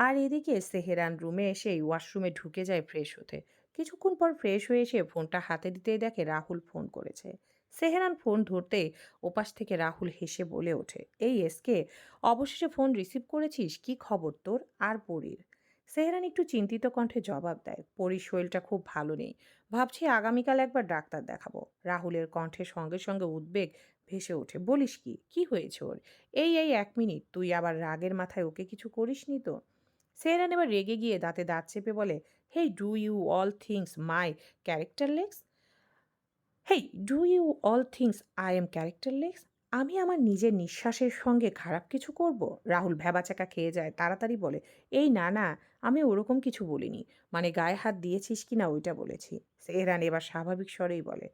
আর এদিকে সেহেরান রুমে এসে ওয়াশরুমে ঢুকে যায় ফ্রেশ হতে। কিছুক্ষণ পর ফ্রেশ হয়ে এসে ফোনটা হাতে দিতেই দেখে রাহুল ফোন করেছে। সেহেরান ফোন ধরতে ওপাশ থেকে রাহুল হেসে বলে ওঠে, এই এসকে, অবশেষে ফোন রিসিভ করেছিস, কি খবর তোর আর পরীর? সেহরান একটু চিন্তিত কণ্ঠে জবাব দেয়, পরীর শরীরটা খুব ভালো নেই, ভাবছি আগামীকাল একবার ডাক্তার দেখাবো। রাহুলের কণ্ঠে সঙ্গে সঙ্গে উদ্বেগ ভেসে ওঠে, বলিস কি, কি হয়েছে ওর? এই 1 মিনিট, তুই আবার রাগের মাথায় ওকে কিছু করিসনি তো? সেহরান এবার রেগে গিয়ে দাঁতে দাঁত চেপে বলে, hey do you all think my characterless? Hey do you all think I am characterless? আমি আমার নিজের নিঃশ্বাসের সঙ্গে খারাপ কিছু করব? রাহুল ভ্যাবাচাকা খেয়ে যায়, তাড়াতাড়ি বলে, এই না না, আমি ওরকম কিছু বলিনি, মানে গায়ে হাত দিয়েছিস কি না ওইটা বলেছি। সেহরান এবার স্বাভাবিক স্বরেই বলে,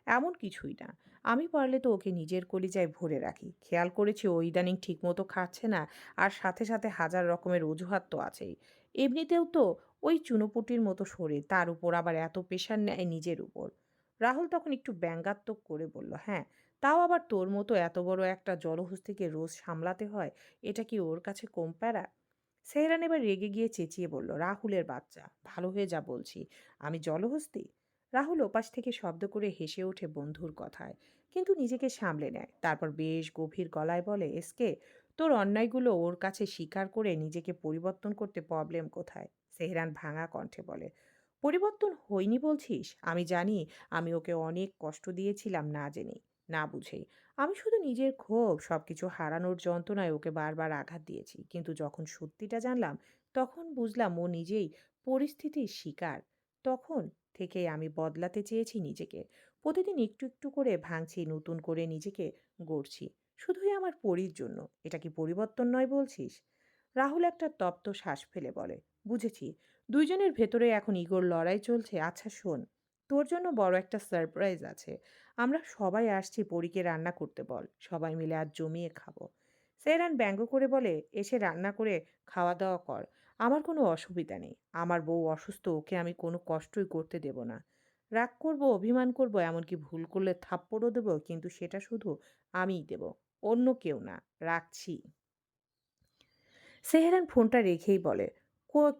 এমন কিছুই না, আমি পারলে তো ওকে নিজের কলিজায় ভরে রাখি, খেয়াল করেছি ও ইদানিং ঠিকমতো খাচ্ছে না, আর সাথে সাথে হাজার রকমের অজুহাত তো আছেই। এমনিতেও তো ওই চুনোপুটির মতো শরীর, তার উপর আবার এত প্রেশার নেয় নিজের উপর। রাহুল তখন একটু ব্যঙ্গাত্মক করে বলল, হ্যাঁ, তাও আবার তোর মতো এত বড় একটা জলহস্তিকে রোজ সামলাতে হয়, এটা কি ওর কাছে কম প্যারা? সেহরান এবার রেগে গিয়ে চেঁচিয়ে বলল, রাহুলের বাচ্চা, ভালো হয়ে যা বলছি, আমি জলহস্তি? রাহুল ওপাশ থেকে শব্দ করে হেসে ওঠে বন্ধুর কথায়, কিন্তু নিজেকে সামলে নেয়। তারপর বেশ গভীর গলায় বলে, এসকে, তোর অন্যায়গুলো ওর কাছে স্বীকার করে নিজেকে পরিবর্তন করতে প্রবলেম কোথায়? সেহরান ভাঙা কণ্ঠে বলে, পরিবর্তন হয়নি বলছিস? আমি জানি আমি ওকে অনেক কষ্ট দিয়েছিলাম না জেনেই, না বুঝেই। আমি শুধু নিজের ক্ষোভ, সবকিছু হারানোর যন্ত্রণায় ওকে বারবার আঘাত দিয়েছি। কিন্তু যখন সত্যিটা জানলাম, তখন বুঝলাম ও নিজেই পরিস্থিতির শিকার। তখন থেকেই আমি বদলাতে চেয়েছি নিজেকে। প্রতিদিন একটু একটু করে ভাঙছি, নতুন করে নিজেকে গড়ছি। শুধুই আমার পরীর জন্য। এটা কি পরিবর্তন নয় বলছিস? রাহুল একটা তপ্ত শ্বাস ফেলে বলে, বুঝেছি, দুইজনের ভেতরে এখন ইগোর লড়াই চলছে। আচ্ছা শোন, তোর জন্য বড় একটা সারপ্রাইজ আছে। আমরা সবাই আসছি, পরীকে রান্না করতে বল, সবাই মিলে আজ জমিয়ে খাবো। সেরান ব্যঙ্গ করে বলে, এসে রান্না করে খাওয়া দাওয়া কর, আমার কোনো অসুবিধা নেই। আমার বউ অসুস্থ, ওকে আমি কোনো কষ্টই করতে দেব না। রাগ করব, অভিমান করব, এমনকি ভুল করলে থাপ্পড়ও দেবো, কিন্তু সেটা শুধু আমিই দেব, অন্য কেউ না। রাখছি। সেহরান ফোনটা রেখেই বলে,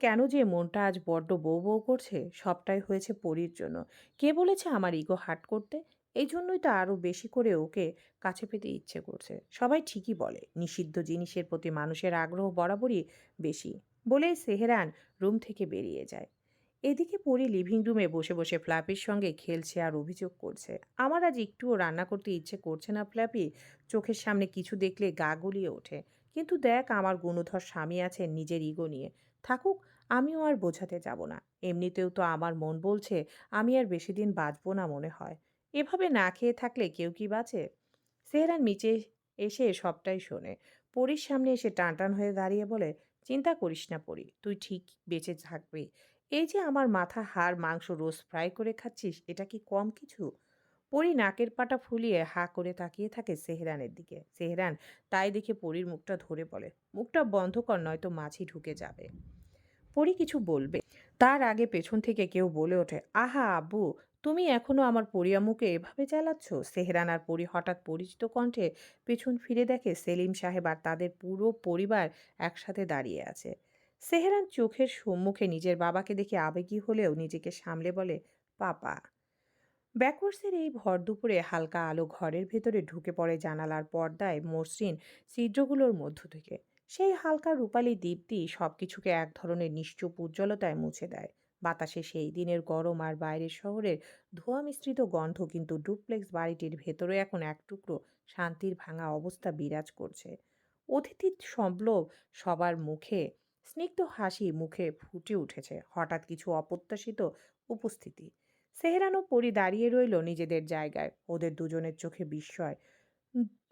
কেন যে মনটা আজ বড্ড বউ বউ করছে? সবটাই হয়েছে পরীর জন্য। কে বলেছে আমার ইগো হার্ট করতে? এই জন্যই তো আরো বেশি করে ওকে কাছে পেতে ইচ্ছে করছে। সবাই ঠিকই বলে, নিষিদ্ধ জিনিসের প্রতি মানুষের আগ্রহ বরাবরই বেশি। বলেই সেহরান রুম থেকে বেরিয়ে যায়। এদিকে পরি লিভিং রুমে বসে বসে ফ্ল্যাপির সঙ্গে খেলছে আর অভিযোগ করছে, আমার আজ একটুও রান্না করতে ইচ্ছে করছে না ফ্ল্যাপি, চোখের সামনে কিছু দেখলে গা গুলিয়ে ওঠে। কিন্তু দেখ, আমার গুণধর স্বামী আছেন নিজের ইগো নিয়ে, থাকুক, আমিও আর বোঝাতে যাব না। এমনিতেও তো আমার মন বলছে আমি আর বেশি দিন বাঁচবো না মনে হয়। এভাবে না খেয়ে থাকলে কেউ কি বাঁচে? সেহরান নিচে এসে সবটাই শোনে। পরীর সামনে এসে টানটান হয়ে দাঁড়িয়ে বলে, চিন্তা করিস না পরী, তুই ঠিক বেঁচে থাকবি। এই যে আমার মাথা হাড় মাংস রোজ ফ্রাই করে খাচ্ছিস, এটা কি কম কিছু? পরী নাকের পাটা ফুলিয়ে হা করে তাকিয়ে থাকে সেহরানের দিকে। সেহরান তাই দেখে পরীর মুখটা ধরে বলে, মুখটা বন্ধ কর, নয়তো মাছি ঢুকে যাবে। পরী কিছু বলবে, তার আগে পেছন থেকে কেউ বলে ওঠে, আহা আব্বু, তুমি এখনো আমার পরিয়ামুকে এভাবে চালাচ্ছ? সেহরান আর পরী হঠাৎ পরিচিত কণ্ঠে পেছন ফিরে দেখে সেলিম সাহেব আর তাদের পুরো পরিবার একসাথে দাঁড়িয়ে আছে। সেহরান চোখের সম্মুখে নিজের বাবাকে দেখে আবেগী হলেও নিজেকে সামলে বলে, পাপা। ব্যাকওয়ার্ডসের এই ভর দুপুরে হালকা আলো ঘরের ভেতরে ঢুকে পড়ে জানালার পর্দায় মসৃণ ছিদ্রগুলোর মধ্য থেকে। সেই হালকা রূপালী দীপ্তি সবকিছুকে এক ধরনের নিশ্চুপ উজ্জ্বলতায় মুছে দেয়। বাতাসে সেই দিনের গরম আর বাইরের শহরের ধোঁয়া মিশ্রিত গন্ধ, কিন্তু ডুপ্লেক্স বাড়িটির ভেতরে এখন এক টুকরো শান্তির ভাঙা অবস্থা বিরাজ করছে। অতিথির সম্ভ্রম, সবার মুখে স্নিগ্ধ হাসি মুখে ফুটে উঠেছে। হঠাৎ কিছু অপ্রত্যাশিত উপস্থিতি। সেহরান ও পরি দাঁড়িয়ে রইল নিজেদের জায়গায়, ওদের দুজনের চোখে বিস্ময়,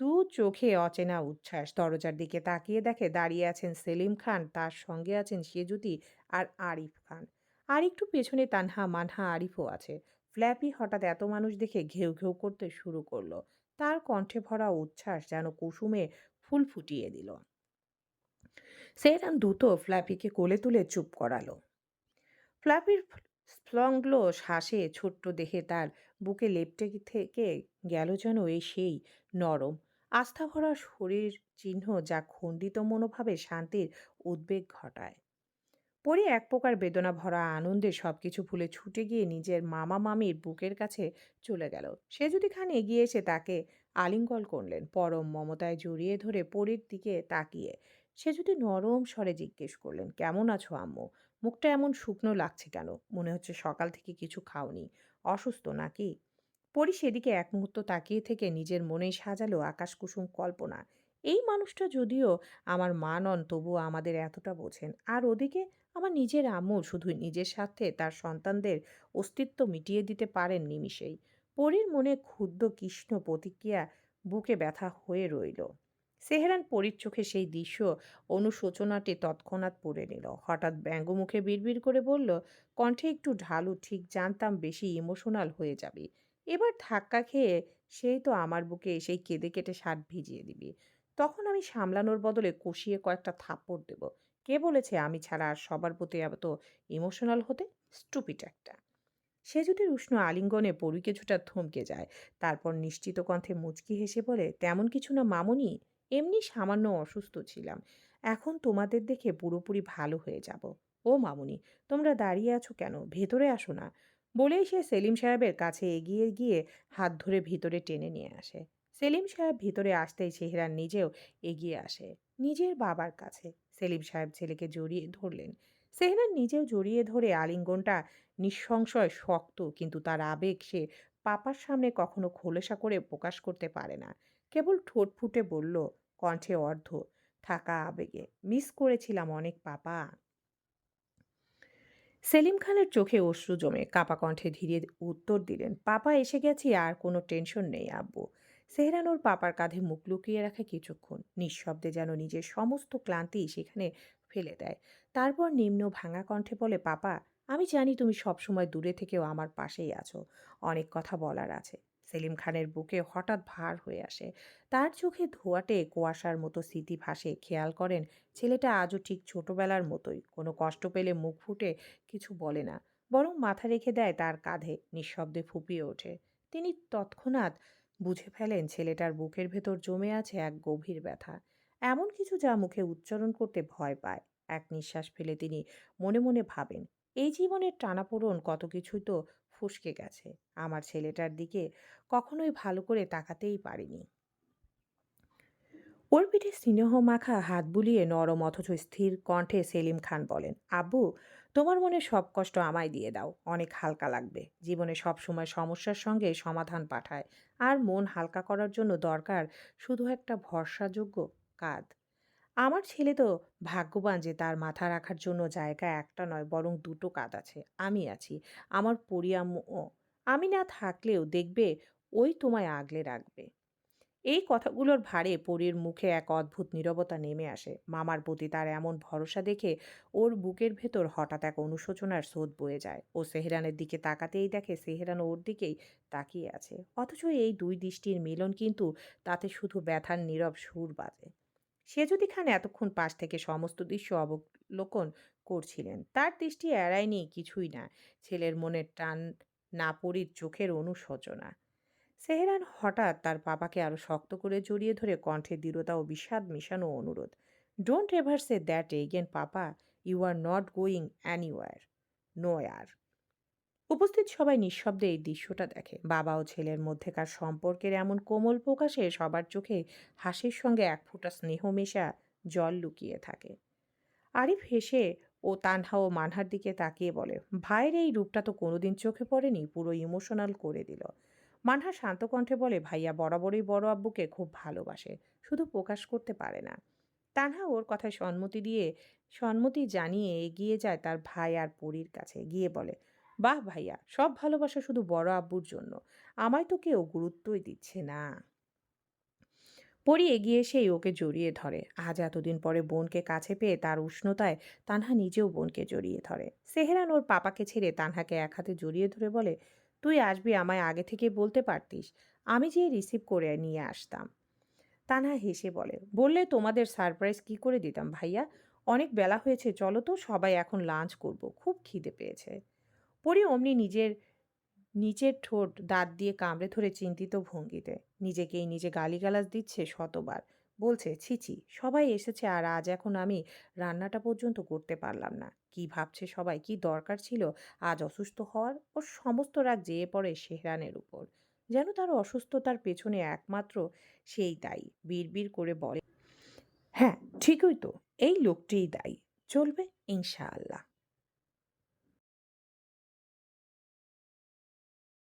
দু চোখে অচেনা উচ্ছ্বাস। দরজার দিকে তাকিয়ে দেখে দাঁড়িয়ে আছেন সেলিম খান, তার সঙ্গে আছেন সেজুতি আর আরিফ খান। আর একটু পেছনে তানহা, মানহা, আরিফও আছে। ফ্ল্যাপি হঠাৎ এত মানুষ দেখে ঘেউ ঘেউ করতে শুরু করলো। তার কণ্ঠে ভরা উচ্ছ্বাস যেন কুসুমে ফুল ফুটিয়ে দিল। সেরান দ্রুত ফ্ল্যাপিকে কোলে তুলে চুপ করালো। ফ্ল্যাপির স্প্লংগুলো শ্বাসে ছোট্ট দেহে তার বুকে লেপ্টে থেকে গেল যেন এই সেই নরম আস্থা ভরা শরীর চিহ্ন যা খণ্ডিত মনোভাবে শান্তির উদ্বেগ ঘটায়। পরে এক প্রকার বেদনা ভরা আনন্দে সবকিছু ভুলে ছুটে গিয়ে নিজের মামা মামির বুকের কাছে চলে গেল। সে যদি খান এগিয়ে এসে তাকে আলিঙ্গন করলেন, পরম মমতায় জড়িয়ে ধরে পরীর দিকে তাকিয়ে সে যদি নরম স্বরে জিজ্ঞেস করলেন, কেমন আছো আম্মু? মুখটা এমন শুকনো লাগছে কেন? মনে হচ্ছে সকাল থেকে কিছু খাওনি। অসুস্থ নাকি? পরি সেদিকে এক মুহূর্ত তাকিয়ে থেকে নিজের মনেই সাজালো আকাশকুসুম কল্পনা। এই মানুষটা যদিও আমার মা নন, তবুও আমাদের এতটা বোঝেন। আর ওদিকে আমার নিজের আম্মু শুধু নিজের স্বার্থে তার সন্তানদের অস্তিত্ব মিটিয়ে দিতে পারেন নিমিষেই। পরীর মনে ক্ষুব্ধ কৃষ্ণ প্রতিক্রিয়া বুকে ব্যথা হয়ে রইল। সেহেরান পরীর চোখে সেই দৃশ্য অনুশোচনাটি তৎক্ষণাৎ পড়ে নিল। হঠাৎ ব্যঙ্গমুখে বিড়বিড় করে বলল, কণ্ঠে একটু ঢালু, ঠিক জানতাম বেশি ইমোশনাল হয়ে যাবে। এবার ধাক্কা খেয়ে সেই তো আমার বুকে এসেই কেঁদে কেটে শার্ট ভিজিয়ে দিবি। তখন আমি সামলানোর বদলে কষিয়ে কয়েকটা থাপ্পড় দেব। কে বলেছে আমি ছাড়া আর সবার প্রতি এত ইমোশনাল হতে? স্টুপিড একটা। সে যদি উষ্ণ আলিঙ্গনে পরী কিছুটা থমকে যায়, তারপর নিশ্চিত কণ্ঠে মুচকি হেসে বলে, তেমন কিছু না মামুনি, এমনি সামান্য অসুস্থ ছিলাম। এখন তোমাদের দেখে পুরোপুরি ভালো হয়ে যাব। ও মামুনি, তোমরা দাঁড়িয়ে আছো কেন? ভেতরে আসো না। বলেই সে সেলিম সাহেবের কাছে এগিয়ে গিয়ে হাত ধরে ভিতরে টেনে নিয়ে আসে। সেলিম সাহেব ভিতরে আসতেই চেহারা নিজেও এগিয়ে আসে নিজের বাবার কাছে। সেলিম সাহেব ছেলেকে জড়িয়ে ধরলেন। সেহরান নিজেও জড়িয়ে ধরে আলিঙ্গনটা নিঃসংশয় শক্ত, কিন্তু তার আবেগ সে পাপার সামনে কখনো খোলসা করে প্রকাশ করতে পারে না। কেবল ঠোঁট ফুটে বলল, কণ্ঠে অর্ধ থাকা আবেগে, মিস করেছিলাম অনেক পাপা। সেলিম খানের চোখে অশ্রু জমে কাপা কণ্ঠে ধীরে উত্তর দিলেন, পাপা এসে গেছি, আর কোনো টেনশন নেই আব্বু। সেহরান ওর পাপার কাঁধে মুখ লুকিয়ে রাখে কিছুক্ষণ, নিঃশব্দে যেন নিজের সমস্ত ক্লান্তি সেখানে ফেলে দেয়। তারপর নিম্ন ভাঙা কণ্ঠে বলে, পাপা, আমি জানি তুমি সবসময় দূরে থেকেও আমার পাশেই আছো। অনেক কথা বলার আছে। সেলিম খানের বুকে হঠাৎ ভার হয়ে আসে। তার চোখে ধোঁয়াটে কুয়াশার মতো স্মৃতি ভাসে। খেয়াল করেন ছেলেটা আজও ঠিক ছোটবেলার মতোই, কোনো কষ্ট পেলে মুখ ফুটে কিছু বলে না, বরং মাথা রেখে দেয় তার কাঁধে, নিঃশব্দে ফুঁপিয়ে ওঠে। তিনি তৎক্ষণাৎ বুঝে ফেলেন ছেলেটার বুকের ভেতর জমে আছে এক গভীর ব্যথা, এমন কিছু যা মুখে উচ্চারণ করতে ভয় পায়। এক নিঃশ্বাস ফেলে তিনি মনে মনে ভাবেন, এই জীবনের টানাপোড়েন কত কিছুই তো ফসকে গেছে, আমার ছেলেটার দিকে কখনোই ভালো করে তাকাতেই পারিনি। ওর পিঠে স্নেহ মাখা হাত বুলিয়ে নরম অথচ স্থির কণ্ঠে সেলিম খান বলেন, আব্বু, তোমার মনে সব কষ্ট আমায় দিয়ে দাও, অনেক হালকা লাগবে। জীবনে সব সময় সমস্যার সঙ্গে সমাধান পাঠায়, আর মন হালকা করার জন্য দরকার শুধু একটা ভরসাযোগ্য কাঁধ। আমার ছেলে তো ভাগ্যবান যে তার মাথা রাখার জন্য জায়গা একটা নয়, বরং দুটো কাঁধ আছে। আমি আছি, আমার পরিয়াম্য। আমি না থাকলেও দেখবে ওই তোমায় আগলে রাখবে। এই কথাগুলোর ভারে পরীর মুখে এক অদ্ভুত নীরবতা নেমে আসে। মামার প্রতি তার এমন ভরসা দেখে ওর বুকের ভেতর হঠাৎ এক অনুশোচনার স্রোত বয়ে যায়। ও সেহরানের দিকে তাকাতেই দেখে সেহরান ওর দিকেই তাকিয়ে আছে, অথচ এই দুই দৃষ্টির মিলন কিন্তু তাতে শুধু ব্যথার নীরব সুর বাজে। সে যদি খান এতক্ষণ পাশ থেকে সমস্ত দৃশ্য অবলোকন করছিলেন, তার দৃষ্টি এড়ায়নি কিছুই না, ছেলের মনের টান, না পরীর চোখের অনুশোচনা। সেহরান হঠাৎ তার বাবাকে আরো শক্ত করে জড়িয়ে ধরে কণ্ঠে দৃঢ়তা ও বিষাদ মেশানো অনুরোধ, don't ever say that again papa, you are not going anywhere, no আর। উপস্থিত সবাই নিঃশব্দে এই দৃশ্যটা দেখে। বাবা ও ছেলের মধ্যেকার সম্পর্কের এমন কোমল প্রকাশে সবার চোখে হাসির সঙ্গে এক ফোঁটা স্নেহ মেশা জল লুকিয়ে থাকে। আরিফ হেসে ও তানহা ও মানহার দিকে তাকিয়ে বলে, ভাইয়ের এই রূপটা তো কোনোদিন চোখে পড়েনি, পুরো ইমোশনাল করে দিল। মানহা শান্ত কণ্ঠে বলে, ভাইয়া বরাবরই বড় আব্বুকে খুব ভালোবাসে, শুধু প্রকাশ করতে পারে না। তানহা ওর কথায় সম্মতি জানিয়ে এগিয়ে যায় তার ভাই আর পরীর কাছে গিয়ে বলে, বাহ ভাইয়া, সব ভালোবাসা শুধু বড় আব্বুর জন্য, আমায় তো কেউ গুরুত্বই দিচ্ছে না। পরি এগিয়ে এসেই ওকে জড়িয়ে ধরে। আজ এতদিন পরে বোনকে কাছে পেয়ে তার উষ্ণতায় তানহা নিজেও বোনকে জড়িয়ে ধরে। সেহরান ওর পাপাকে ছেড়ে তানহাকে এক হাতে জড়িয়ে ধরে বলে, তুই আসবি আমায় আগে থেকে বলতে পারতিস, আমি যেয়ে রিসিভ করে নিয়ে আসতাম। তানহা হেসে বলে, বললে তোমাদের সারপ্রাইজ কি করে দিতাম ভাইয়া। অনেক বেলা হয়েছে, চলো তো সবাই এখন লাঞ্চ করব, খুব খিদে পেয়েছে। পরি অমনি নিজের নিচের ঠোঁট দাঁত দিয়ে কামড়ে ধরে চিন্তিত ভঙ্গিতে নিজেকেই নিজে গালিগালাজ দিচ্ছে শতবার। বলছে, ছিছি, সবাই এসেছে আর আজ এখন আমি রান্নাটা পর্যন্ত করতে পারলাম না। কি ভাবছে সবাই, কি দরকার ছিল আজ অসুস্থ হওয়ার। ওর সমস্ত রাগ যেয়ে পড়ে শেহরানের উপর, যেন তার অসুস্থতার পেছনে একমাত্র সেই দায়ী। বিড়বিড় করে বলে, হ্যাঁ ঠিকই তো, এই লোকটিই দায়ী। চলবে ইনশাআল্লাহ।